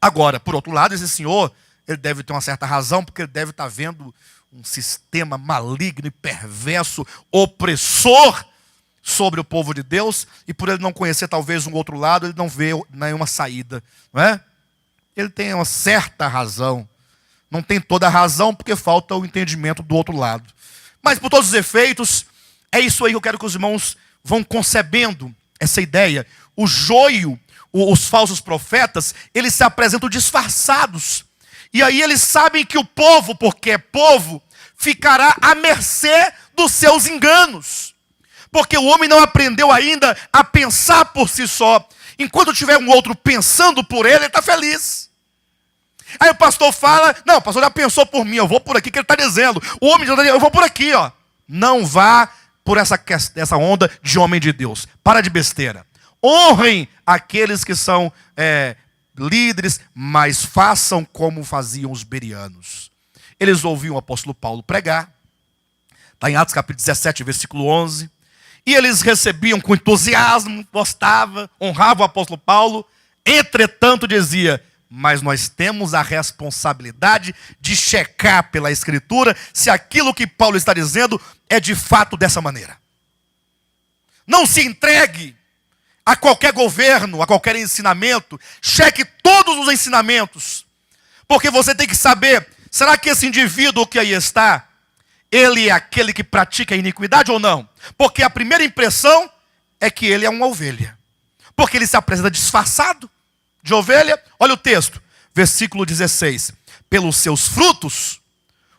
Agora, por outro lado, esse senhor, ele deve ter uma certa razão, porque ele deve estar vendo um sistema maligno e perverso, opressor sobre o povo de Deus, e por ele não conhecer talvez um outro lado, ele não vê nenhuma saída, não é? Ele tem uma certa razão. Não tem toda a razão, porque falta o entendimento do outro lado. Mas por todos os efeitos, é isso aí que eu quero que os irmãos vão concebendo essa ideia. O joio, os falsos profetas, eles se apresentam disfarçados. E aí eles sabem que o povo, porque é povo, ficará à mercê dos seus enganos. Porque o homem não aprendeu ainda a pensar por si só. Enquanto tiver um outro pensando por ele está feliz. Aí o pastor fala, não, o pastor já pensou por mim, eu vou por aqui que ele está dizendo. O homem já está dizendo, eu vou por aqui, ó. Não vá por essa onda de homem de Deus. Para de besteira. Honrem aqueles que são líderes, mas façam como faziam os bereanos. Eles ouviam o apóstolo Paulo pregar. Está em Atos capítulo 17, versículo 11. E eles recebiam com entusiasmo, gostavam, honravam o apóstolo Paulo. Entretanto, dizia, mas nós temos a responsabilidade de checar pela Escritura se aquilo que Paulo está dizendo é de fato dessa maneira. Não se entregue a qualquer governo, a qualquer ensinamento. Cheque todos os ensinamentos. Porque você tem que saber, será que esse indivíduo que aí está, ele é aquele que pratica a iniquidade ou não? Porque a primeira impressão é que ele é uma ovelha. Porque ele se apresenta disfarçado de ovelha. Olha o texto, versículo 16. Pelos seus frutos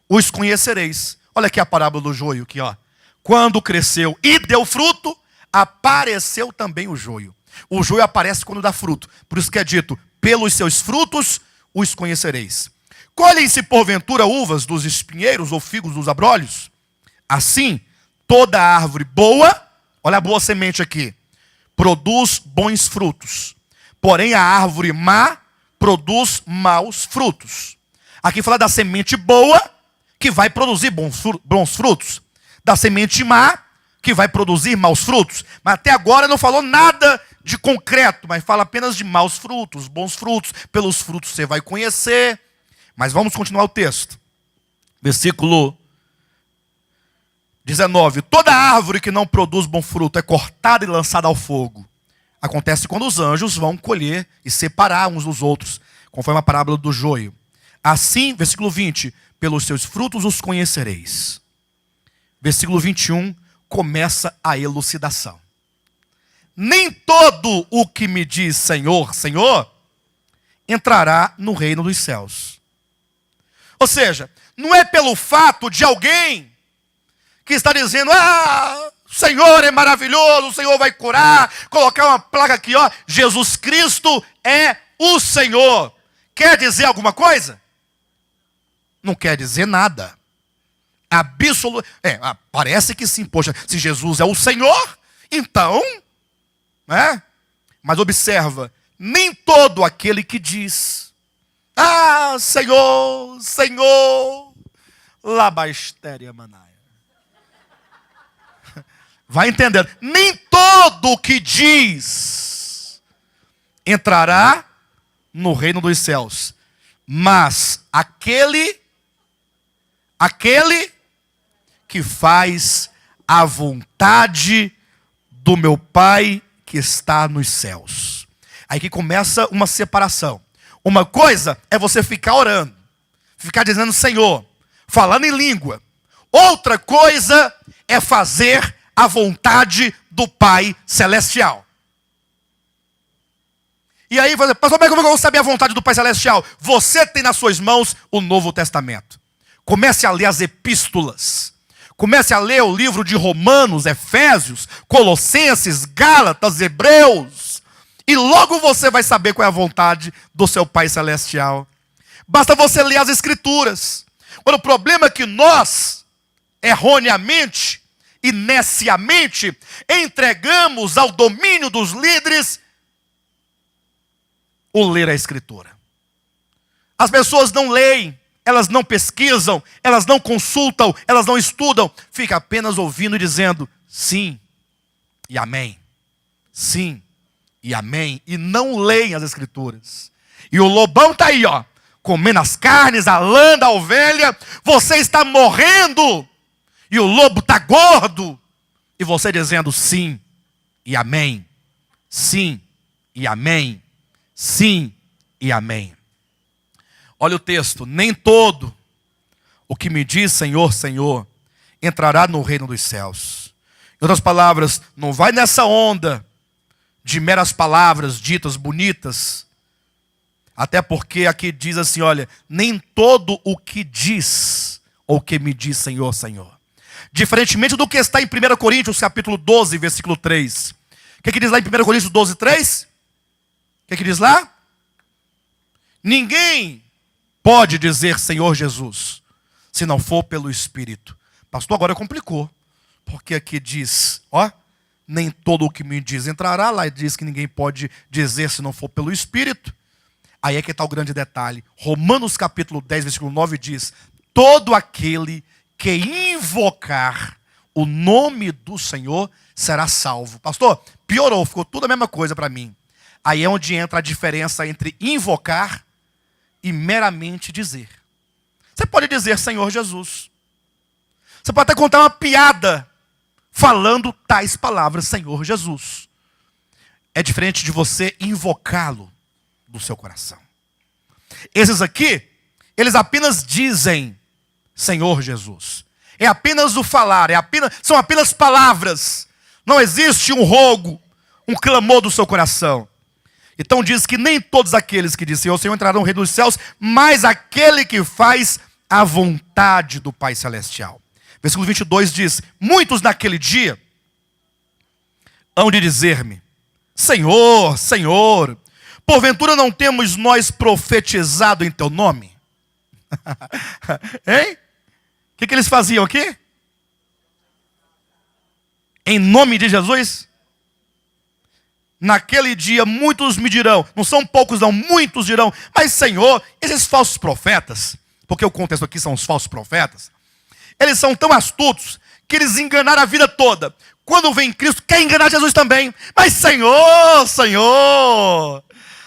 os conhecereis. Olha aqui a parábola do joio, aqui, ó. Quando cresceu e deu fruto, apareceu também o joio. O joio aparece quando dá fruto. Por isso que é dito, pelos seus frutos os conhecereis. Colhem-se porventura uvas dos espinheiros ou figos dos abrolhos? Assim, toda árvore boa, olha a boa semente aqui, produz bons frutos. Porém, a árvore má produz maus frutos. Aqui fala da semente boa, que vai produzir bons frutos. Da semente má, que vai produzir maus frutos. Mas até agora não falou nada de concreto, mas fala apenas de maus frutos, bons frutos. Pelos frutos você vai conhecer. Mas vamos continuar o texto. Versículo 19. Toda árvore que não produz bom fruto é cortada e lançada ao fogo. Acontece quando os anjos vão colher e separar uns dos outros, conforme a parábola do joio. Assim, versículo 20, pelos seus frutos os conhecereis. Versículo 21, começa a elucidação. Nem todo o que me diz Senhor, Senhor, entrará no reino dos céus. Ou seja, não é pelo fato de alguém que está dizendo, o Senhor é maravilhoso, o Senhor vai curar, colocar uma placa aqui, ó, Jesus Cristo é o Senhor. Quer dizer alguma coisa? Não quer dizer nada. Parece que sim, poxa, se Jesus é o Senhor, então, mas observa, nem todo aquele que diz, Senhor, Senhor, labastéria manaia. Vai entendendo. Nem todo que diz entrará no reino dos céus. Mas aquele que faz a vontade do meu Pai que está nos céus. Aí que começa uma separação. Uma coisa é você ficar orando, ficar dizendo Senhor, falando em língua. Outra coisa é fazer a vontade do Pai Celestial. E aí, pastor, como é que eu vou saber a vontade do Pai Celestial? Você tem nas suas mãos o Novo Testamento. Comece a ler as epístolas. Comece a ler o livro de Romanos, Efésios, Colossenses, Gálatas, Hebreus. E logo você vai saber qual é a vontade do seu Pai Celestial. Basta você ler as Escrituras. Agora, o problema é que nós, erroneamente e neciamente, entregamos ao domínio dos líderes o ler a Escritura. As pessoas não leem, elas não pesquisam, elas não consultam, elas não estudam. Fica apenas ouvindo e dizendo sim e amém. Sim e amém. E não leem as Escrituras. E o lobão está aí, ó, comendo as carnes, a lã da ovelha. Você está morrendo. E o lobo está gordo. E você dizendo sim e amém. Sim e amém. Sim e amém. Olha o texto. Nem todo o que me diz Senhor, Senhor, entrará no reino dos céus. Em outras palavras, não vai nessa onda de meras palavras ditas bonitas. Até porque aqui diz assim, olha, nem todo o que diz, ou que me diz Senhor, Senhor. Diferentemente do que está em 1 Coríntios, capítulo 12, versículo 3. O que diz lá em 1 Coríntios 12, 3? O que diz lá? Ninguém pode dizer Senhor Jesus, se não for pelo Espírito. Pastor, agora complicou. Porque aqui diz, ó, nem todo o que me diz entrará. Lá diz que ninguém pode dizer se não for pelo Espírito. Aí é que está o grande detalhe. Romanos capítulo 10, versículo 9 diz, todo aquele que invocar o nome do Senhor será salvo. Pastor, piorou, ficou tudo a mesma coisa para mim. Aí é onde entra a diferença entre invocar e meramente dizer. Você pode dizer Senhor Jesus. Você pode até contar uma piada falando tais palavras, Senhor Jesus. É diferente de você invocá-lo do seu coração. Esses aqui, eles apenas dizem Senhor Jesus. É apenas o falar, são apenas palavras. Não existe um rogo, um clamor do seu coração. Então diz que nem todos aqueles que dizem Senhor, Senhor entrarão no reino dos céus, mas aquele que faz a vontade do Pai Celestial. Versículo 22 diz, muitos naquele dia hão de dizer-me, Senhor, Senhor, porventura não temos nós profetizado em teu nome? Hein? O que eles faziam aqui? Em nome de Jesus? Naquele dia muitos me dirão, não são poucos não, muitos dirão, mas Senhor, esses falsos profetas, porque o contexto aqui são os falsos profetas, eles são tão astutos que eles enganaram a vida toda. Quando vem Cristo, quer enganar Jesus também. Mas Senhor, Senhor,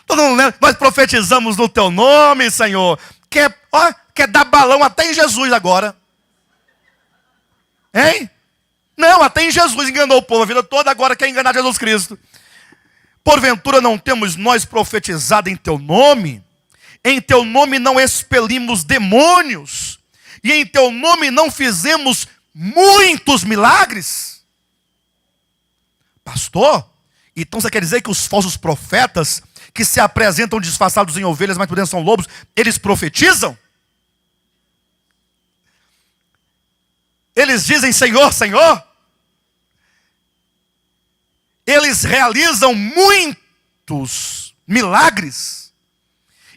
todo mundo lembra, nós profetizamos no teu nome, Senhor. Quer dar balão até em Jesus agora. Hein? Não, até em Jesus enganou o povo a vida toda, agora quer enganar Jesus Cristo. Porventura não temos nós profetizado em teu nome? Em teu nome não expelimos demônios? E em teu nome não fizemos muitos milagres? Pastor, então você quer dizer que os falsos profetas, que se apresentam disfarçados em ovelhas, mas por dentro são lobos, eles profetizam? Eles dizem Senhor, Senhor? Eles realizam muitos milagres?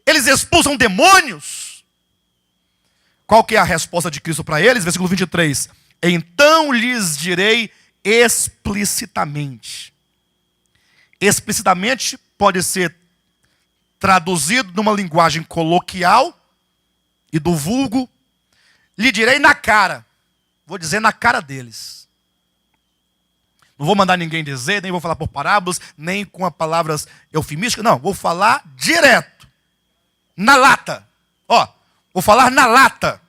Eles expulsam demônios? Qual que é a resposta de Cristo para eles? Versículo 23. Então lhes direi explicitamente. Explicitamente pode ser traduzido numa linguagem coloquial e do vulgo. Lhe direi na cara. Vou dizer na cara deles. Não vou mandar ninguém dizer, nem vou falar por parábolas, nem com palavras eufemísticas. Não, vou falar direto. Na lata. Ó, vou falar na lata.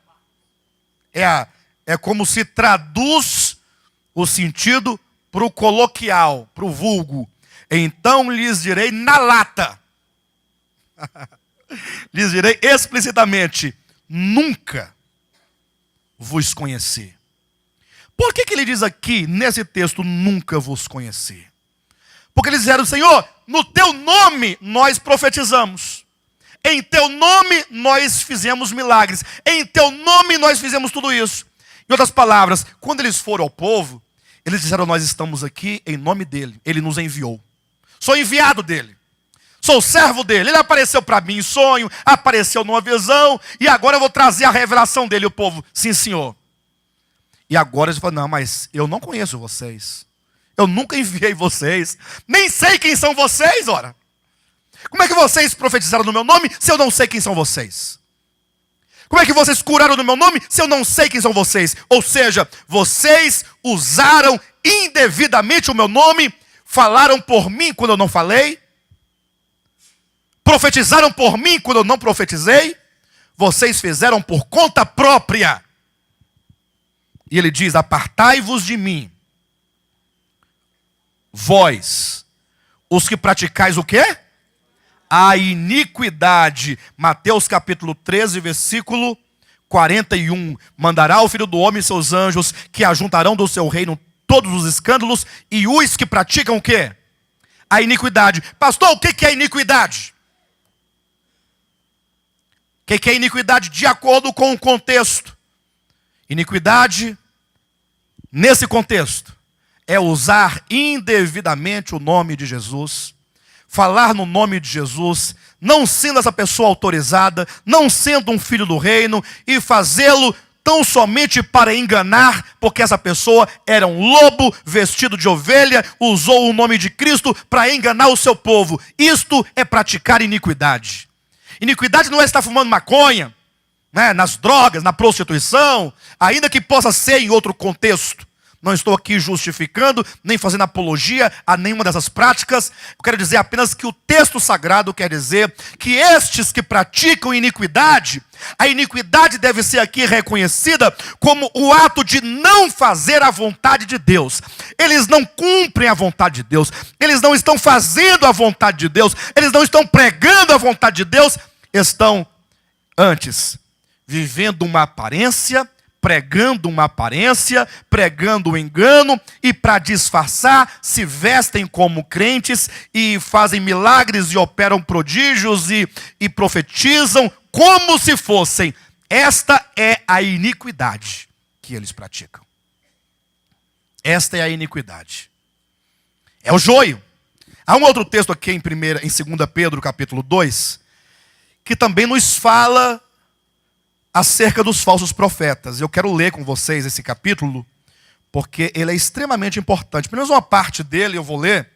É como se traduz o sentido para o coloquial, para o vulgo. Então lhes direi na lata. Lhes direi explicitamente, nunca vos conheci. Por que ele diz aqui, nesse texto, nunca vos conheci? Porque eles disseram, Senhor, no teu nome nós profetizamos. Em teu nome nós fizemos milagres. Em teu nome nós fizemos tudo isso. Em outras palavras, quando eles foram ao povo, eles disseram, nós estamos aqui em nome dele. Ele nos enviou. Sou enviado dele. Sou servo dele. Ele apareceu para mim em sonho, apareceu numa visão, e agora eu vou trazer a revelação dele. E o povo, sim, senhor. E agora eles falam, não, mas eu não conheço vocês. Eu nunca enviei vocês. Nem sei quem são vocês, ora. Como é que vocês profetizaram no meu nome se eu não sei quem são vocês? Como é que vocês curaram no meu nome se eu não sei quem são vocês? Ou seja, vocês usaram indevidamente o meu nome, falaram por mim quando eu não falei, profetizaram por mim quando eu não profetizei, vocês fizeram por conta própria. E ele diz, apartai-vos de mim, vós, os que praticais o quê? A iniquidade. Mateus capítulo 13, versículo 41. Mandará o Filho do Homem seus anjos, que ajuntarão do seu reino todos os escândalos, e os que praticam o quê? a iniquidade. Pastor, o que é iniquidade? O que é iniquidade de acordo com o contexto? Iniquidade, nesse contexto, é usar indevidamente o nome de Jesus, falar no nome de Jesus, não sendo essa pessoa autorizada, não sendo um filho do reino, e fazê-lo tão somente para enganar, porque essa pessoa era um lobo vestido de ovelha, usou o nome de Cristo para enganar o seu povo. Isto é praticar iniquidade. Iniquidade não é estar fumando maconha, né, nas drogas, na prostituição, ainda que possa ser em outro contexto. Não estou aqui justificando, nem fazendo apologia a nenhuma dessas práticas. Eu quero dizer apenas que o texto sagrado quer dizer que estes que praticam iniquidade, a iniquidade deve ser aqui reconhecida como o ato de não fazer a vontade de Deus. Eles não cumprem a vontade de Deus, eles não estão fazendo a vontade de Deus, eles não estão pregando a vontade de Deus, estão antes vivendo uma aparência, pregando uma aparência, pregando um engano, e para disfarçar, se vestem como crentes, e fazem milagres, e operam prodígios, e profetizam, como se fossem. Esta é a iniquidade que eles praticam. Esta é a iniquidade. É o joio. Há um outro texto aqui em 2 Pedro, capítulo 2, que também nos fala acerca dos falsos profetas. Eu quero ler com vocês esse capítulo, porque ele é extremamente importante. Pelo menos uma parte dele eu vou ler.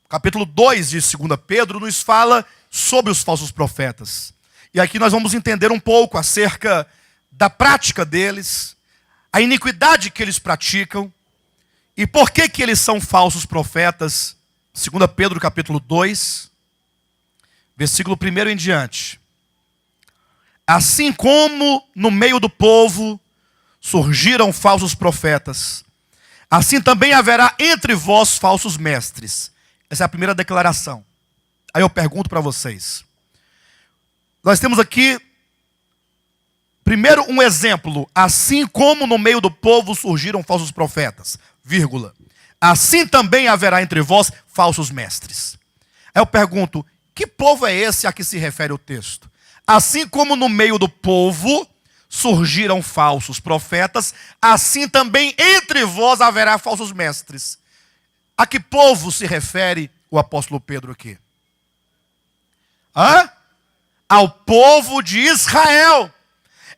O capítulo 2 de 2 Pedro nos fala sobre os falsos profetas. E aqui nós vamos entender um pouco acerca da prática deles, a iniquidade que eles praticam, e por que eles são falsos profetas. 2 Pedro capítulo 2, versículo 1 em diante. Assim como no meio do povo surgiram falsos profetas, assim também haverá entre vós falsos mestres. Essa é a primeira declaração. Aí eu pergunto para vocês. Nós temos aqui, primeiro, um exemplo. Assim como no meio do povo surgiram falsos profetas, vírgula. Assim também haverá entre vós falsos mestres. Aí eu pergunto, que povo é esse a que se refere o texto? Assim como no meio do povo surgiram falsos profetas, assim também entre vós haverá falsos mestres. A que povo se refere o apóstolo Pedro aqui? Ao povo de Israel.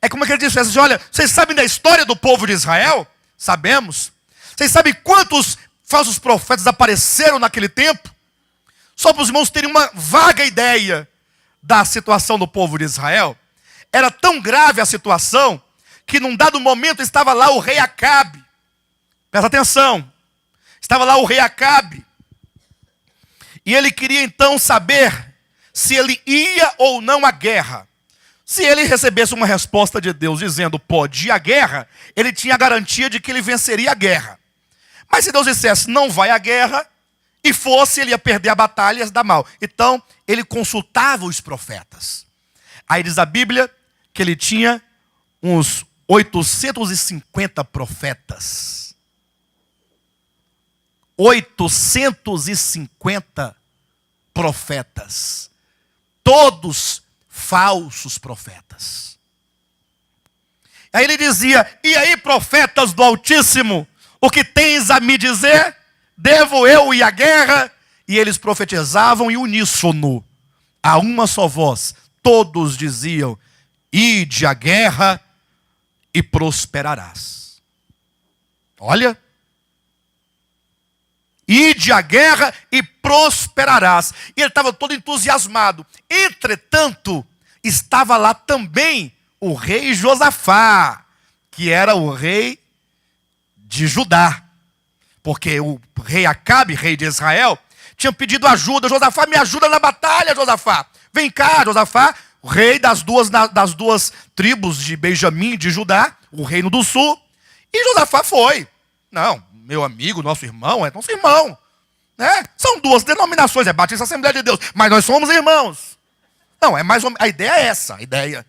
É como que ele disse assim, olha, vocês sabem da história do povo de Israel? Sabemos. Vocês sabem quantos falsos profetas apareceram naquele tempo? Só para os irmãos terem uma vaga ideia da situação do povo de Israel. Era tão grave a situação, que num dado momento estava lá o rei Acabe. Presta atenção. Estava lá o rei Acabe. E ele queria então saber se ele ia ou não à guerra. Se ele recebesse uma resposta de Deus dizendo pode ir à guerra, ele tinha a garantia de que ele venceria a guerra. Mas se Deus dissesse não vai à guerra, e fosse, ele ia perder a batalha e ia dar mal. Então, ele consultava os profetas. Aí diz a Bíblia que ele tinha uns 850 profetas. 850 profetas. Todos falsos profetas. Aí ele dizia, e aí, profetas do Altíssimo, o que tens a me dizer? Devo eu ir à guerra? E eles profetizavam em uníssono, a uma só voz. Todos diziam, ide à guerra e prosperarás. Olha. Ide à guerra e prosperarás. E ele estava todo entusiasmado. Entretanto, estava lá também o rei Josafá, que era o rei de Judá. Porque o rei Acabe, rei de Israel, tinha pedido ajuda. Josafá, me ajuda na batalha, Josafá. Vem cá, Josafá, o rei das duas tribos de Benjamim e de Judá, o reino do sul. E Josafá foi. Não, meu amigo, nosso irmão, é nosso irmão. Né? São duas denominações, é Batista Assembleia de Deus, mas nós somos irmãos. Não, é mais ou menos, a ideia é essa, a ideia.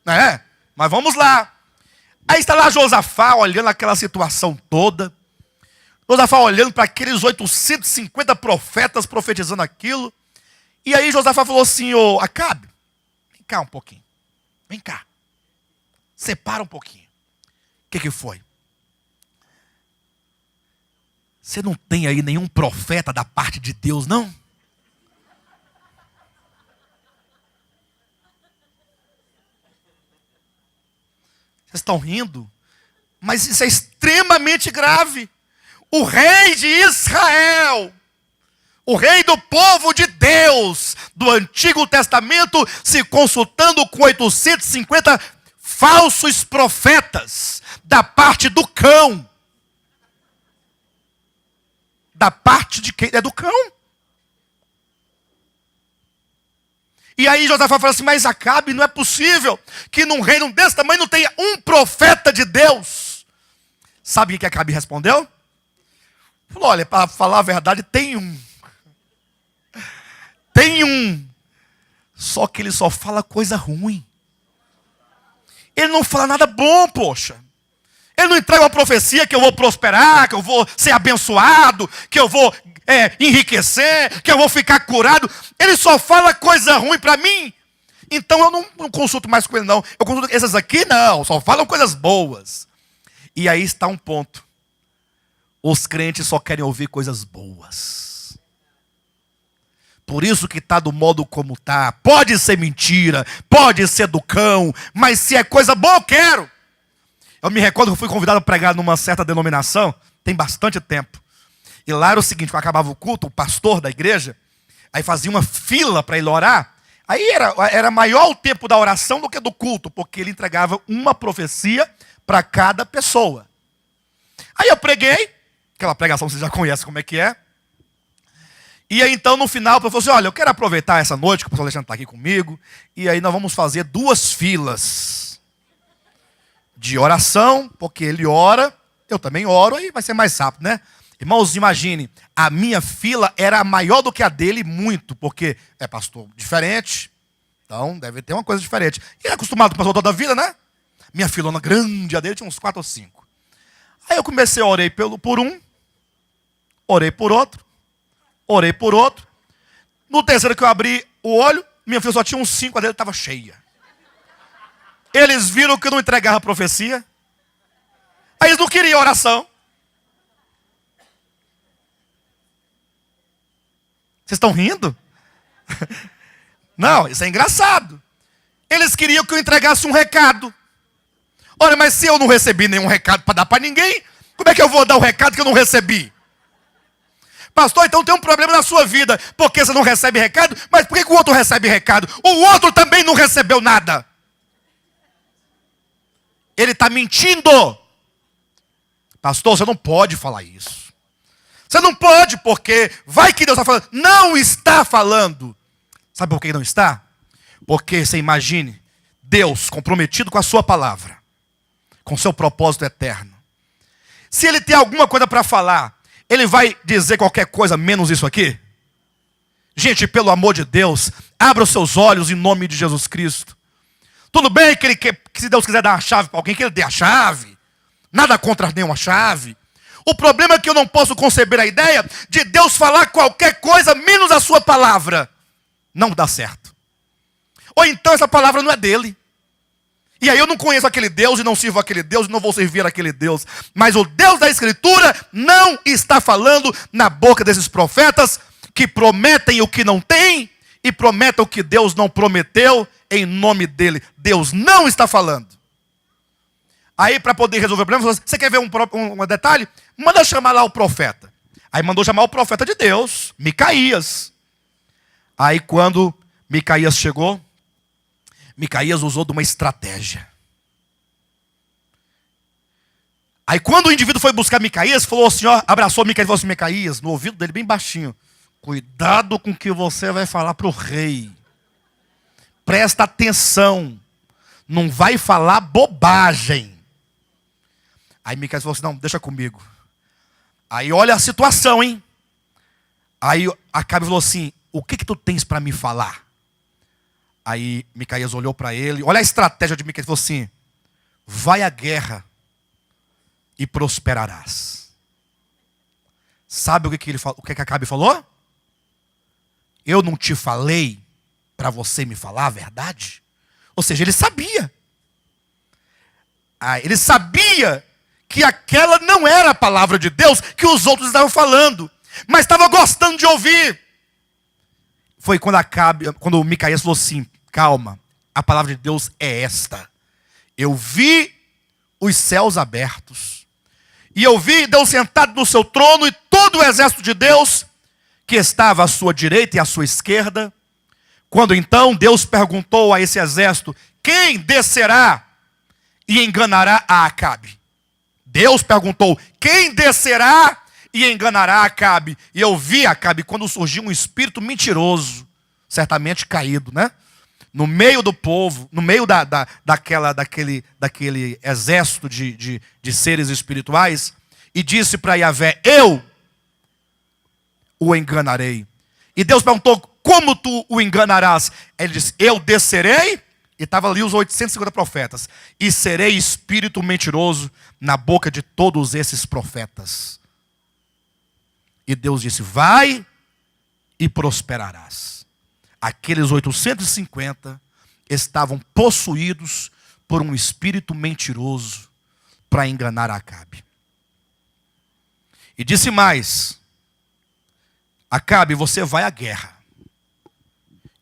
Né? Mas vamos lá. Aí está lá Josafá olhando aquela situação toda. Josafá olhando para aqueles 850 profetas profetizando aquilo. E aí Josafá falou assim: ô Acabe, vem cá um pouquinho. Vem cá. Separa um pouquinho. O que foi? Você não tem aí nenhum profeta da parte de Deus, não? Vocês estão rindo? Mas isso é extremamente grave. O rei de Israel, o rei do povo de Deus, do Antigo Testamento, se consultando com 850 falsos profetas, da parte do cão. Da parte de quem? É do cão. E aí Josafá fala assim: mas Acabe, não é possível que num reino desse tamanho não tenha um profeta de Deus. Sabe o que Acabe respondeu? Falou: olha, para falar a verdade, tem um. Tem um. Só que ele só fala coisa ruim. Ele não fala nada bom, poxa. Ele não entrega uma profecia que eu vou prosperar, que eu vou ser abençoado, que eu vou enriquecer, que eu vou ficar curado. Ele só fala coisa ruim para mim. Então eu não consulto mais com ele, não. Eu consulto essas aqui, não. Só falam coisas boas. E aí está um ponto. Os crentes só querem ouvir coisas boas. Por isso que está do modo como está. Pode ser mentira, pode ser do cão, mas se é coisa boa, eu quero. Eu me recordo que eu fui convidado a pregar numa certa denominação, tem bastante tempo. E lá era o seguinte: quando acabava o culto, o pastor da igreja, aí fazia uma fila para ele orar. Aí era maior o tempo da oração do que do culto, porque ele entregava uma profecia para cada pessoa. Aí eu preguei, aquela pregação vocês já conhecem como é que é. E aí então no final o professor falou assim: olha, eu quero aproveitar essa noite que o pastor Alexandre está aqui comigo, e aí nós vamos fazer 2 filas de oração, porque ele ora, eu também oro, aí vai ser mais rápido, né? Irmãos, imagine, a minha fila era maior do que a dele muito, porque é pastor diferente, então deve ter uma coisa diferente. E ele é acostumado com pastor toda a vida, né? Minha filona grande, a dele tinha uns 4 ou 5. Aí eu comecei a orar por um, orei por outro, orei por outro. No terceiro que eu abri o olho, minha filha só tinha uns 5, a dele estava cheia. Eles viram que eu não entregava a profecia. Aí eles não queriam oração. Vocês estão rindo? Não, isso é engraçado. Eles queriam que eu entregasse um recado. Olha, mas se eu não recebi nenhum recado para dar para ninguém, como é que eu vou dar o recado que eu não recebi? Pastor, então tem um problema na sua vida, porque você não recebe recado, mas por que o outro recebe recado? O outro também não recebeu nada. Ele está mentindo. Pastor, você não pode falar isso. Você não pode, porque vai que Deus está falando. Não está falando. Sabe por que não está? Porque você imagine Deus comprometido com a sua palavra, com seu propósito eterno. Se ele tem alguma coisa para falar, ele vai dizer qualquer coisa menos isso aqui? Gente, pelo amor de Deus, abra os seus olhos em nome de Jesus Cristo. Tudo bem que se Deus quiser dar uma chave para alguém, que ele dê a chave. Nada contra nenhuma chave. O problema é que eu não posso conceber a ideia de Deus falar qualquer coisa menos a sua palavra. Não dá certo. Ou então essa palavra não é dele. E aí eu não conheço aquele Deus e não sirvo aquele Deus e não vou servir aquele Deus. Mas o Deus da Escritura não está falando na boca desses profetas que prometem o que não tem e prometem o que Deus não prometeu em nome dele. Deus não está falando. Aí para poder resolver o problema, você quer ver um detalhe? Manda chamar lá o profeta. Aí mandou chamar o profeta de Deus, Micaías. Aí quando Micaías chegou, Micaías usou de uma estratégia. Aí quando o indivíduo foi buscar Micaías, falou assim, ó, abraçou Micaías e falou assim: Micaías, no ouvido dele bem baixinho: cuidado com o que você vai falar para o rei. Presta atenção. Não vai falar bobagem. Aí Micaías falou assim: não, deixa comigo. Aí olha a situação, hein? Aí Acabe falou assim: o que tu tens para me falar? Aí Micaías olhou para ele, olha a estratégia de Micaías, falou assim: vai à guerra e prosperarás. Sabe o que Acabe falou? Eu não te falei para você me falar a verdade? Ou seja, ele sabia. Ele sabia que aquela não era a palavra de Deus que os outros estavam falando, mas estava gostando de ouvir. Foi quando Micaías falou assim: calma, a palavra de Deus é esta. Eu vi os céus abertos, e eu vi Deus sentado no seu trono, e todo o exército de Deus que estava à sua direita e à sua esquerda. Quando então Deus perguntou a esse exército: quem descerá e enganará a Acabe? Deus perguntou: quem descerá e enganará a Acabe? E eu vi Acabe quando surgiu um espírito mentiroso, certamente caído, né? No meio do povo, no meio daquele exército de seres espirituais, e disse para Yahvé: eu o enganarei. E Deus perguntou: como tu o enganarás? Ele disse: eu descerei, e estava ali os 850 profetas, e serei espírito mentiroso na boca de todos esses profetas. E Deus disse: vai e prosperarás. Aqueles 850 estavam possuídos por um espírito mentiroso para enganar Acabe. E disse mais: Acabe, você vai à guerra.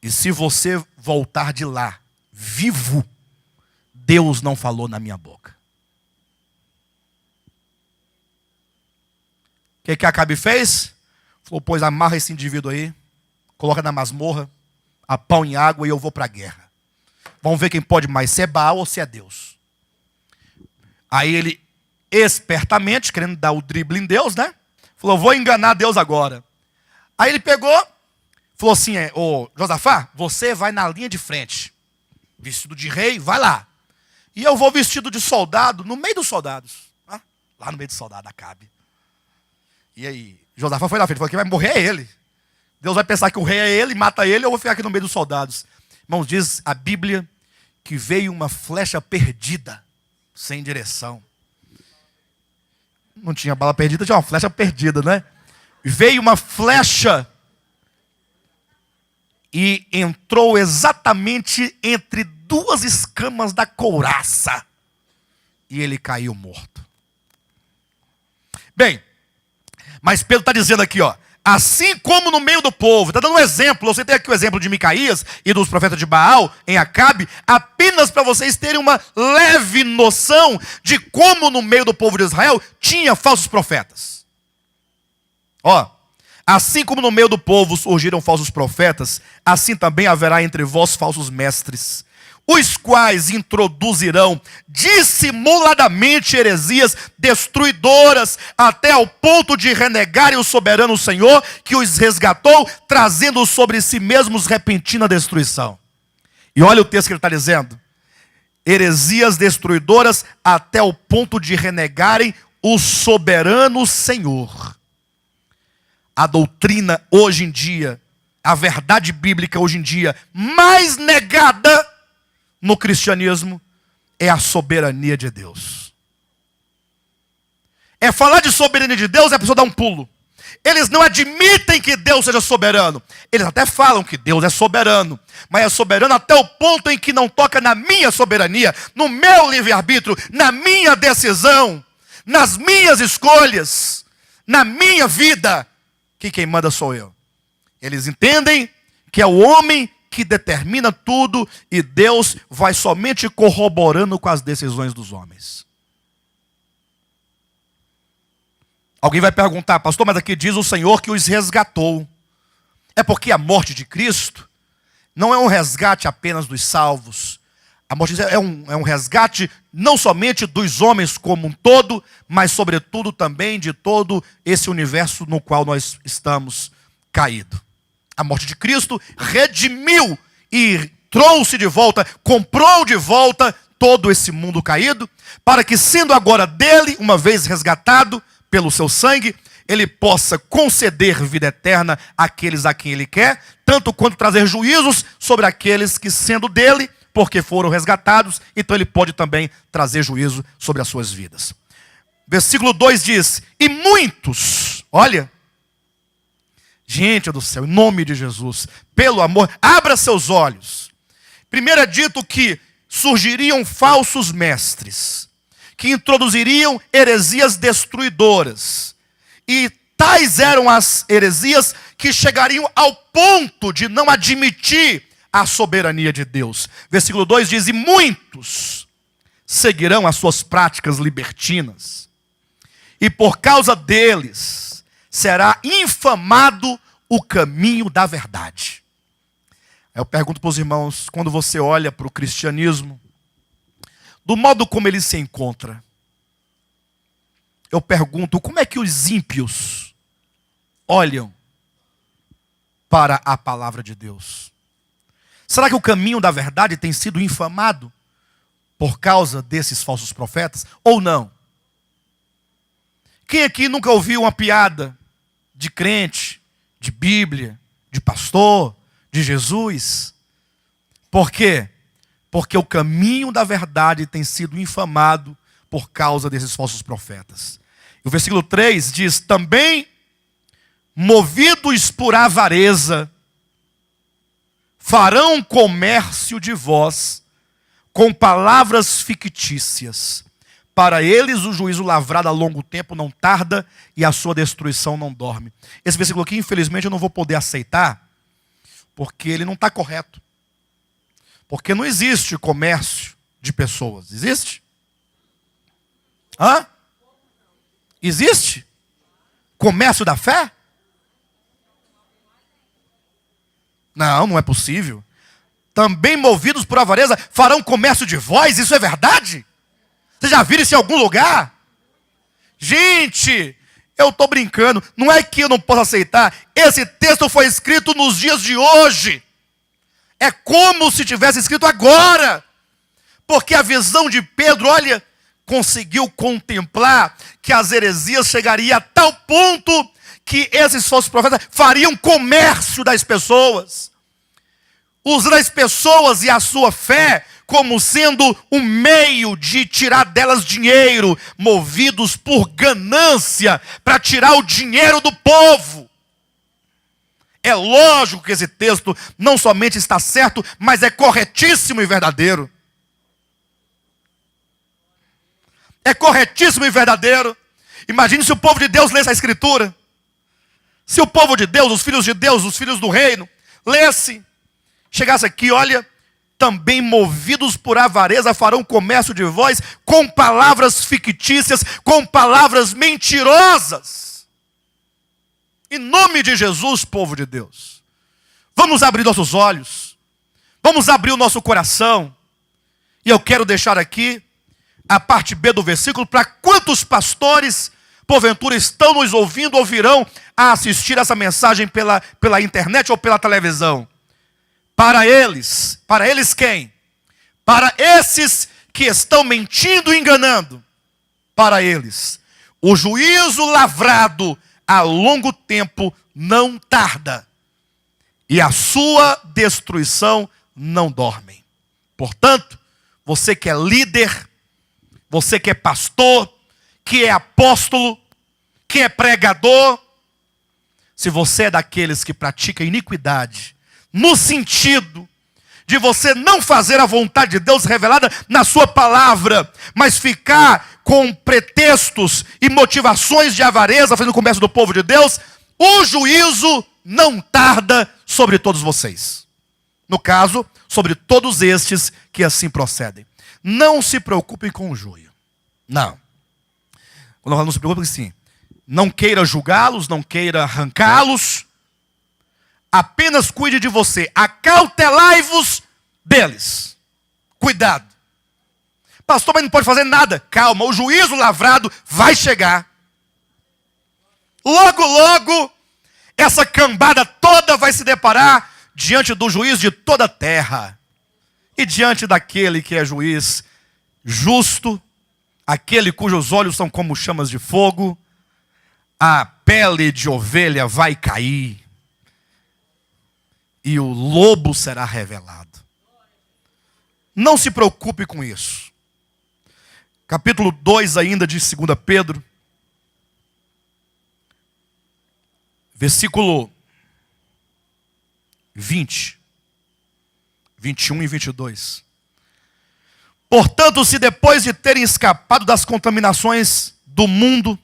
E se você voltar de lá vivo, Deus não falou na minha boca. O que Acabe fez? Falou: pois amarra esse indivíduo aí, coloca na masmorra, a pão em água, e eu vou para a guerra. Vamos ver quem pode mais, se é Baal ou se é Deus. Aí ele, espertamente, querendo dar o drible em Deus, né? Falou: vou enganar Deus agora. Aí ele pegou, falou assim: ô Josafá, você vai na linha de frente, vestido de rei, vai lá. E eu vou vestido de soldado, no meio dos soldados. Lá no meio dos soldados, Acabe. E aí, Josafá foi na frente, falou: quem vai morrer é ele. Deus vai pensar que o rei é ele, mata ele, eu vou ficar aqui no meio dos soldados. Irmãos, diz a Bíblia que veio uma flecha perdida, sem direção. Não tinha bala perdida, tinha uma flecha perdida, né? Veio uma flecha e entrou exatamente entre duas escamas da couraça. E ele caiu morto. Bem, mas Pedro está dizendo aqui, ó: assim como no meio do povo, está dando um exemplo, eu citei aqui o exemplo de Micaías e dos profetas de Baal em Acabe, apenas para vocês terem uma leve noção de como no meio do povo de Israel tinha falsos profetas. Ó, assim como no meio do povo surgiram falsos profetas, assim também haverá entre vós falsos mestres, os quais introduzirão dissimuladamente heresias destruidoras, até ao ponto de renegarem o soberano Senhor que os resgatou, trazendo sobre si mesmos repentina destruição. E olha o texto que ele está dizendo: heresias destruidoras até o ponto de renegarem o soberano Senhor. A doutrina hoje em dia, a verdade bíblica hoje em dia, mais negada no cristianismo, é a soberania de Deus. É falar de soberania de Deus, a pessoa dá um pulo. Eles não admitem que Deus seja soberano. Eles até falam que Deus é soberano, mas é soberano até o ponto em que não toca na minha soberania, no meu livre-arbítrio, na minha decisão, nas minhas escolhas, na minha vida, que quem manda sou eu. Eles entendem que é o homem que determina tudo e Deus vai somente corroborando com as decisões dos homens. Alguém vai perguntar: pastor, mas aqui diz o Senhor que os resgatou. É porque a morte de Cristo não é um resgate apenas dos salvos. A morte é um resgate não somente dos homens como um todo, mas sobretudo também de todo esse universo no qual nós estamos caídos. A morte de Cristo redimiu e trouxe de volta, comprou de volta todo esse mundo caído, para que, sendo agora dele, uma vez resgatado pelo seu sangue, ele possa conceder vida eterna àqueles a quem ele quer, tanto quanto trazer juízos sobre aqueles que, sendo dele, porque foram resgatados, então ele pode também trazer juízo sobre as suas vidas. Versículo 2 diz: e muitos, olha, Gente do céu, em nome de Jesus, pelo amor, abra seus olhos. Primeiro é dito que surgiriam falsos mestres, que introduziriam heresias destruidoras. E tais eram as heresias que chegariam ao ponto de não admitir a soberania de Deus. Versículo 2 diz: e muitos seguirão as suas práticas libertinas, e por causa deles será infamado o caminho da verdade. Eu pergunto para os irmãos, quando você olha para o cristianismo, do modo como ele se encontra, eu pergunto, como é que os ímpios olham para a palavra de Deus? Será que o caminho da verdade tem sido infamado por causa desses falsos profetas? Ou não? Quem aqui nunca ouviu uma piada de crente, de Bíblia, de pastor, de Jesus? Por quê? Porque o caminho da verdade tem sido infamado por causa desses falsos profetas. E o versículo 3 diz: também, movidos por avareza, farão comércio de vós com palavras fictícias. Para eles o juízo lavrado a longo tempo não tarda e a sua destruição não dorme. Esse versículo aqui, infelizmente, eu não vou poder aceitar, porque ele não está correto. Porque não existe comércio de pessoas. Existe? Hã? Existe? Comércio da fé? Não, não é possível. Também movidos por avareza farão comércio de vós. Isso é verdade? Vocês já viram isso em algum lugar? Gente, eu estou brincando. Não é que eu não posso aceitar. Esse texto foi escrito nos dias de hoje. É como se tivesse escrito agora. Porque a visão de Pedro, olha, conseguiu contemplar que as heresias chegariam a tal ponto que esses falsos profetas fariam comércio das pessoas, usando as pessoas e a sua fé como sendo um meio de tirar delas dinheiro, movidos por ganância para tirar o dinheiro do povo. É lógico que esse texto não somente está certo, mas é corretíssimo e verdadeiro. É corretíssimo e verdadeiro. Imagine se o povo de Deus lesse a Escritura. Se o povo de Deus, os filhos do reino, lesse, chegasse aqui, olha, também movidos por avareza farão comércio de vós com palavras fictícias, com palavras mentirosas. Em nome de Jesus, povo de Deus, vamos abrir nossos olhos, vamos abrir o nosso coração. E eu quero deixar aqui a parte B do versículo para quantos pastores porventura estão nos ouvindo ou virão a assistir essa mensagem pela internet ou pela televisão. Para eles quem? Para esses que estão mentindo e enganando. Para eles, o juízo lavrado a longo tempo não tarda, e a sua destruição não dorme. Portanto, você que é líder, você que é pastor, que é apóstolo, que é pregador, se você é daqueles que pratica iniquidade, no sentido de você não fazer a vontade de Deus revelada na sua palavra, mas ficar com pretextos e motivações de avareza, fazendo comércio do povo de Deus, o juízo não tarda sobre todos vocês. No caso, sobre todos estes que assim procedem. Não se preocupem com o joio. Não. Quando não se preocupem, sim. Não queira julgá-los, não queira arrancá-los. Apenas cuide de você. Acautelai-vos deles. Cuidado. Pastor, mas não pode fazer nada. Calma, o juízo lavrado vai chegar. Logo, logo, essa cambada toda vai se deparar diante do juiz de toda a terra. E diante daquele que é juiz justo, aquele cujos olhos são como chamas de fogo, a pele de ovelha vai cair e o lobo será revelado. Não se preocupe com isso. Capítulo 2 ainda de 2 Pedro, versículo 20, 21 e 22. Portanto, se depois de terem escapado das contaminações do mundo,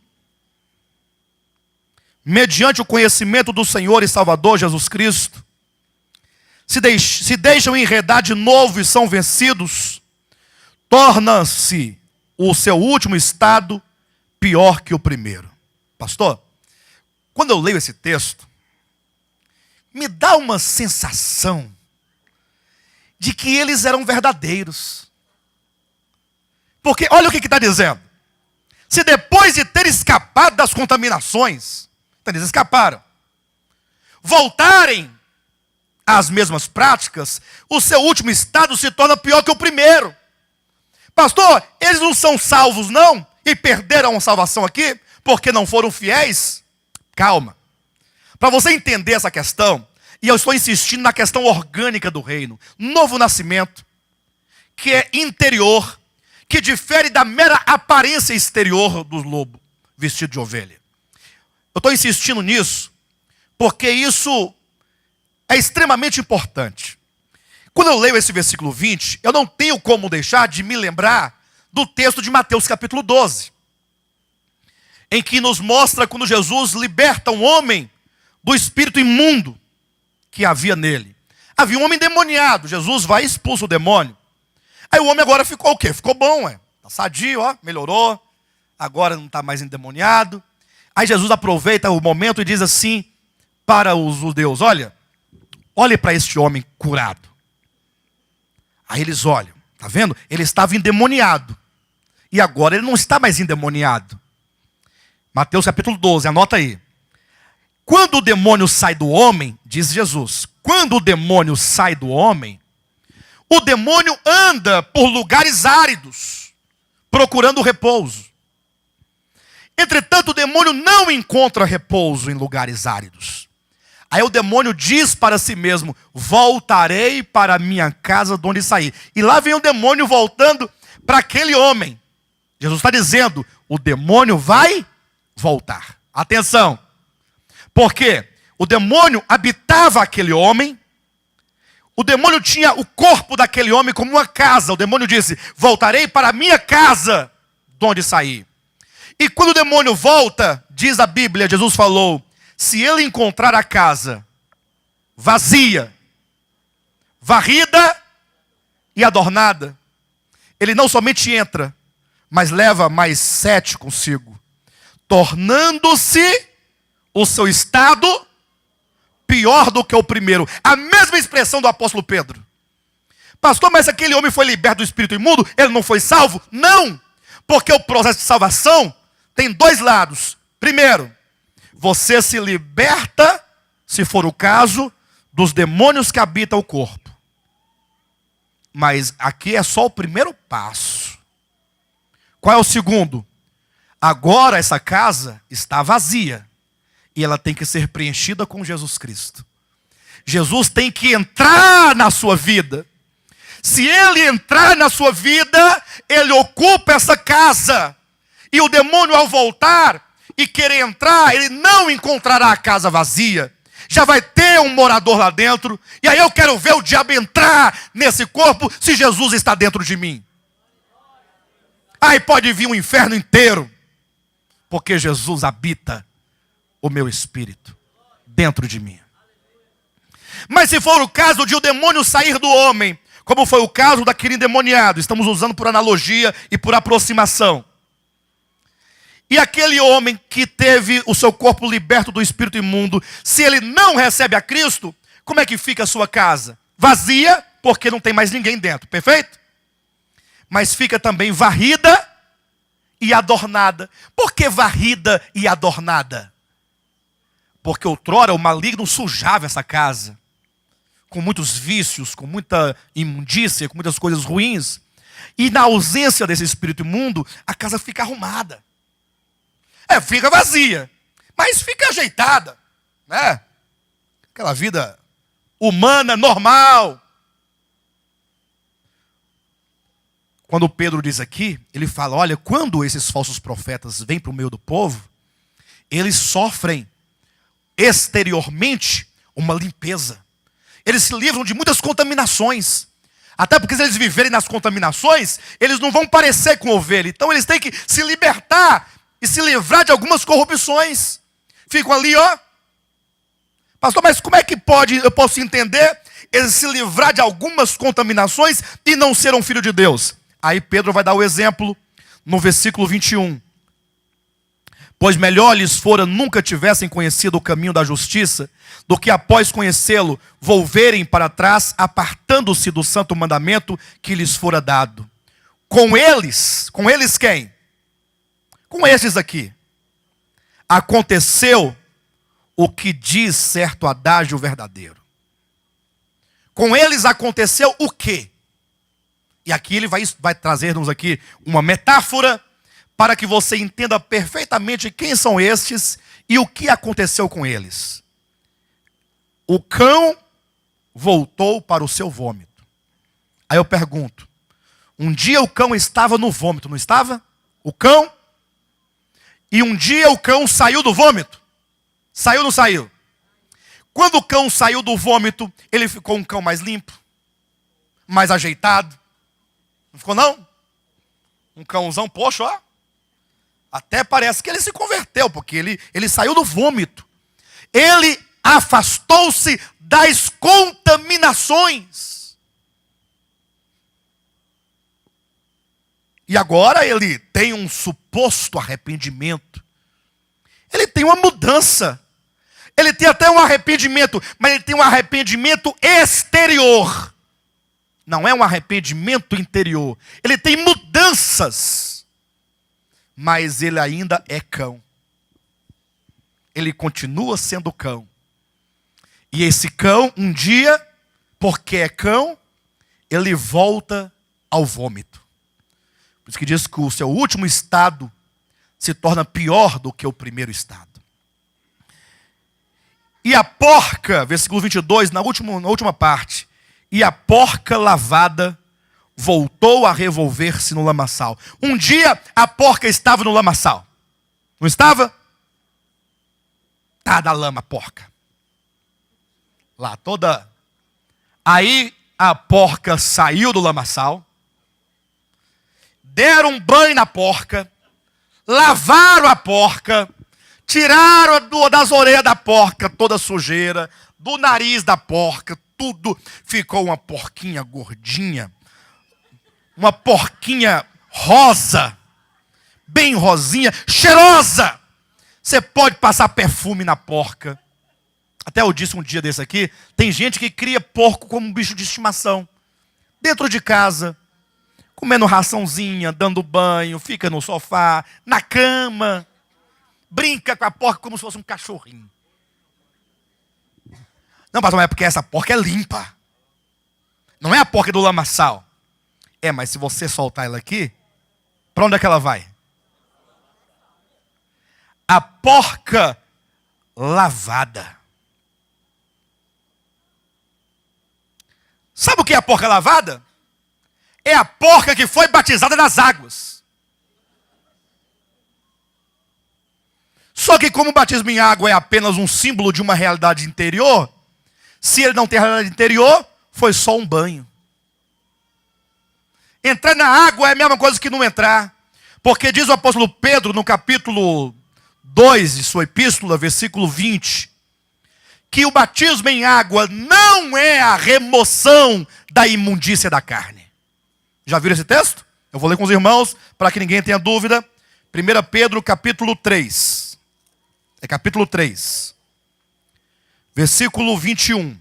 mediante o conhecimento do Senhor e Salvador Jesus Cristo, se deixam enredar de novo e são vencidos, torna-se o seu último estado pior que o primeiro. Pastor, quando eu leio esse texto, me dá uma sensação de que eles eram verdadeiros. Porque olha o que está dizendo. Se depois de ter escapado das contaminações, então eles escaparam, voltarem às mesmas práticas, o seu último estado se torna pior que o primeiro. Pastor, eles não são salvos não? E perderam a salvação aqui porque não foram fiéis? Calma. Para você entender essa questão, e eu estou insistindo na questão orgânica do reino, novo nascimento, que é interior, que difere da mera aparência exterior do lobo vestido de ovelha. Eu estou insistindo nisso, porque isso é extremamente importante. Quando eu leio esse versículo 20, eu não tenho como deixar de me lembrar do texto de Mateus capítulo 12, em que nos mostra quando Jesus liberta um homem do espírito imundo que havia nele. Havia um homem endemoniado, Jesus vai e expulsa o demônio. Aí o homem agora ficou o quê? Ficou bom, tá sadio, melhorou, agora não está mais endemoniado. Aí Jesus aproveita o momento e diz assim para os judeus: olhe para este homem curado. Aí eles olham, tá vendo? Ele estava endemoniado, e agora ele não está mais endemoniado. Mateus capítulo 12, anota aí. Quando o demônio sai do homem, diz Jesus, quando o demônio sai do homem, o demônio anda por lugares áridos, procurando repouso. Entretanto, o demônio não encontra repouso em lugares áridos. Aí o demônio diz para si mesmo: voltarei para a minha casa de onde saí. E lá vem o demônio voltando para aquele homem. Jesus está dizendo: o demônio vai voltar. Atenção. Porque o demônio habitava aquele homem. O demônio tinha o corpo daquele homem como uma casa. O demônio disse: voltarei para a minha casa de onde saí. E quando o demônio volta, diz a Bíblia, Jesus falou: se ele encontrar a casa vazia, varrida e adornada, ele não somente entra, mas leva mais 7 consigo, tornando-se o seu estado pior do que o primeiro. A mesma expressão do apóstolo Pedro. Pastor, mas aquele homem foi liberto do espírito imundo, ele não foi salvo? Não, porque o processo de salvação tem 2 lados. Primeiro, você se liberta, se for o caso, dos demônios que habitam o corpo. Mas aqui é só o primeiro passo. Qual é o segundo? Agora essa casa está vazia e ela tem que ser preenchida com Jesus Cristo. Jesus tem que entrar na sua vida. Se ele entrar na sua vida, ele ocupa essa casa. E o demônio, ao voltar e querer entrar, ele não encontrará a casa vazia. Já vai ter um morador lá dentro. E aí eu quero ver o diabo entrar nesse corpo se Jesus está dentro de mim. Aí pode vir um inferno inteiro, porque Jesus habita o meu espírito dentro de mim. Mas se for o caso de o demônio sair do homem, como foi o caso daquele endemoniado, estamos usando por analogia e por aproximação. E aquele homem que teve o seu corpo liberto do espírito imundo, se ele não recebe a Cristo, como é que fica a sua casa? Vazia, porque não tem mais ninguém dentro, perfeito? Mas fica também varrida e adornada. Por que varrida e adornada? Porque outrora o maligno sujava essa casa, com muitos vícios, com muita imundícia, com muitas coisas ruins. E na ausência desse espírito imundo, a casa fica arrumada. Fica vazia, mas fica ajeitada, né? Aquela vida humana, normal. Quando Pedro diz aqui, ele fala: olha, quando esses falsos profetas vêm para o meio do povo, eles sofrem exteriormente uma limpeza. eles se livram de muitas contaminações. Até porque se eles viverem nas contaminações, eles não vão parecer com ovelha. Então eles têm que se libertar e se livrar de algumas corrupções. Ficam ali, ó. Pastor, mas como é que eu posso entender eles se livrar de algumas contaminações e não ser um filho de Deus? Aí Pedro vai dar o exemplo no versículo 21. Pois melhor lhes fora nunca tivessem conhecido o caminho da justiça, do que após conhecê-lo, volverem para trás, apartando-se do santo mandamento que lhes fora dado. Com eles quem? Com estes aqui. Aconteceu o que diz certo adágio verdadeiro. Com eles aconteceu o quê? E aqui ele vai trazer-nos aqui uma metáfora para que você entenda perfeitamente quem são estes e o que aconteceu com eles. O cão voltou para o seu vômito. Aí eu pergunto, um dia o cão estava no vômito, não estava? O cão? E um dia o cão saiu do vômito? Saiu ou não saiu? Quando o cão saiu do vômito, ele ficou um cão mais limpo, mais ajeitado. Não ficou não? Um cãozão, poxa, ó. Até parece que ele se converteu, porque ele saiu do vômito. Ele afastou-se das contaminações. E agora ele tem um suposto arrependimento. Ele tem uma mudança. Ele tem até um arrependimento, mas ele tem um arrependimento exterior. Não é um arrependimento interior. Ele tem mudanças. Mas ele ainda é cão. Ele continua sendo cão. E esse cão, um dia, porque é cão, ele volta ao vômito. Por isso que diz que o seu último estado se torna pior do que o primeiro estado. E a porca, versículo 22, na última parte. E a porca lavada voltou a revolver-se no lamaçal. Um dia a porca estava no lamaçal. Não estava? Tá da lama, porca. Lá toda. Aí a porca saiu do lamaçal. Deram um banho na porca. Lavaram a porca. Tiraram das orelhas da porca toda a sujeira. Do nariz da porca. Tudo. Ficou uma porquinha gordinha. Uma porquinha rosa, bem rosinha, cheirosa. Você pode passar perfume na porca. Até eu disse um dia desse aqui, tem gente que cria porco como um bicho de estimação. Dentro de casa, comendo raçãozinha, dando banho, fica no sofá, na cama. Brinca com a porca como se fosse um cachorrinho. Não, pastor, mas é porque essa porca é limpa. Não é a porca do lamaçal. É, mas se você soltar ela aqui, para onde é que ela vai? A porca lavada. Sabe o que é a porca lavada? É a porca que foi batizada nas águas. Só que como o batismo em água é apenas um símbolo de uma realidade interior, se ele não tem realidade interior, foi só um banho. Entrar na água é a mesma coisa que não entrar. Porque diz o apóstolo Pedro no capítulo 2 de sua epístola, versículo 20, que o batismo em água não é a remoção da imundícia da carne. Já viram esse texto? Eu vou ler com os irmãos, para que ninguém tenha dúvida. 1 Pedro capítulo 3. É capítulo 3. Versículo 21.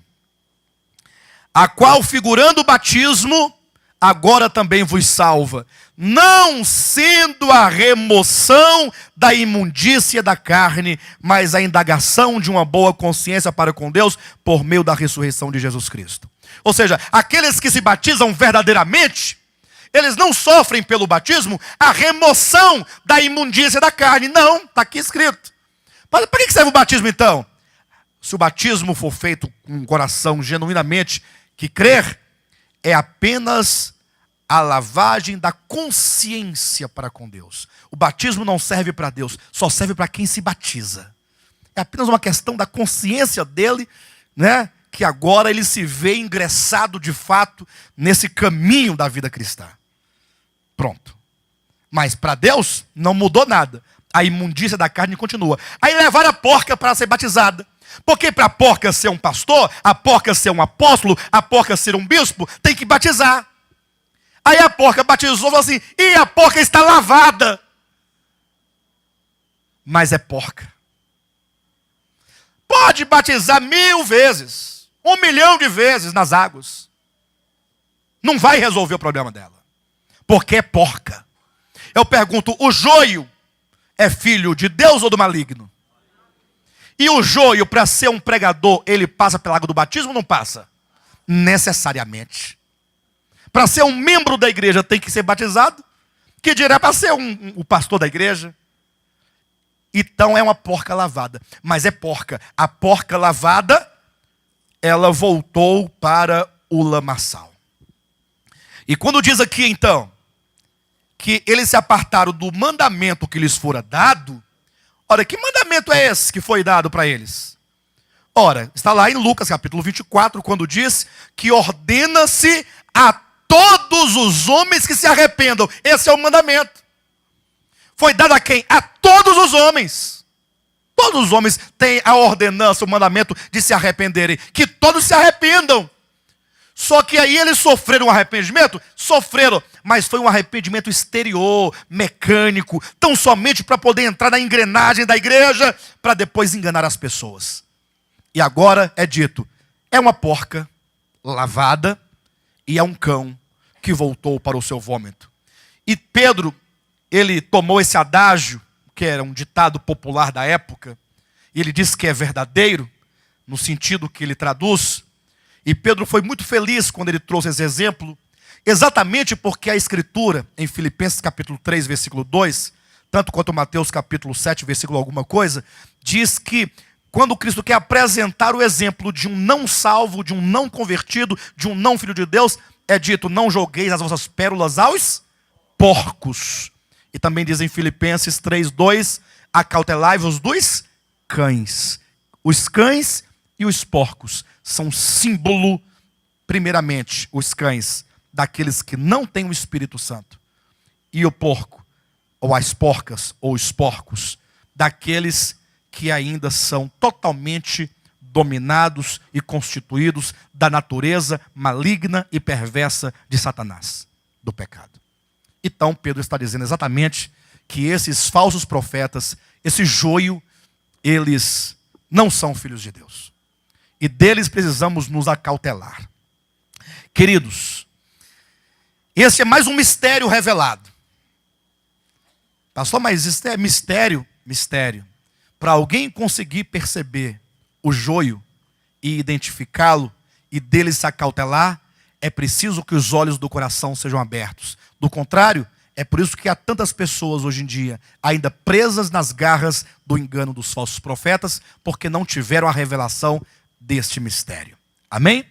A qual, figurando o batismo, agora também vos salva, não sendo a remoção da imundícia da carne, mas a indagação de uma boa consciência para com Deus, por meio da ressurreição de Jesus Cristo. Ou seja, aqueles que se batizam verdadeiramente, eles não sofrem pelo batismo a remoção da imundícia da carne. Não, está aqui escrito. Para que serve o batismo então? Se o batismo for feito com um coração genuinamente que crer, é apenas a lavagem da consciência para com Deus. O batismo não serve para Deus, só serve para quem se batiza. É apenas uma questão da consciência dele, né? que agora ele se vê ingressado de fato nesse caminho da vida cristã. Pronto. Mas para Deus não mudou nada. A imundícia da carne continua. Aí levaram a porca para ser batizada. Porque para a porca ser um pastor, a porca ser um apóstolo, a porca ser um bispo, tem que batizar. Aí a porca batizou e falou assim, e a porca está lavada. Mas é porca. Pode batizar 1000 vezes, 1 milhão de vezes nas águas. Não vai resolver o problema dela. Porque é porca. Eu pergunto, o joio é filho de Deus ou do maligno? E o joio, para ser um pregador, ele passa pela água do batismo ou não passa? Necessariamente. Para ser um membro da igreja tem que ser batizado? Que dirá para ser o pastor da igreja? Então é uma porca lavada. Mas é porca. A porca lavada, ela voltou para o lamaçal. E quando diz aqui então, que eles se apartaram do mandamento que lhes fora dado, ora, que mandamento é esse que foi dado para eles? Ora, está lá em Lucas capítulo 24, quando diz que ordena-se a todos os homens que se arrependam. Esse é o mandamento. Foi dado a quem? A todos os homens. Todos os homens têm a ordenança, o mandamento de se arrependerem. Que todos se arrependam. Só que aí eles sofreram um arrependimento? Sofreram, mas foi um arrependimento exterior, mecânico, tão somente para poder entrar na engrenagem da igreja, para depois enganar as pessoas. E agora é dito, é uma porca lavada e é um cão que voltou para o seu vômito. E Pedro, ele tomou esse adágio, que era um ditado popular da época, e ele disse que é verdadeiro, no sentido que ele traduz. E Pedro foi muito feliz quando ele trouxe esse exemplo, exatamente porque a Escritura, em Filipenses capítulo 3, versículo 2, tanto quanto Mateus capítulo 7, versículo alguma coisa, diz que quando Cristo quer apresentar o exemplo de um não salvo, de um não convertido, de um não filho de Deus, é dito, não jogueis as vossas pérolas aos porcos. E também diz em Filipenses 3, 2, acautelai-vos dos cães. Os cães e os porcos são símbolo, primeiramente, os cães, daqueles que não têm o Espírito Santo. E o porco, ou as porcas, ou os porcos, daqueles que ainda são totalmente dominados e constituídos da natureza maligna e perversa de Satanás, do pecado. Então Pedro está dizendo exatamente que esses falsos profetas, esse joio, eles não são filhos de Deus. E deles precisamos nos acautelar. Queridos, esse é mais um mistério revelado. Pastor, mas isso é mistério? Mistério. Para alguém conseguir perceber o joio e identificá-lo e dele se acautelar, é preciso que os olhos do coração sejam abertos. Do contrário, é por isso que há tantas pessoas hoje em dia ainda presas nas garras do engano dos falsos profetas, porque não tiveram a revelação deste mistério. Amém?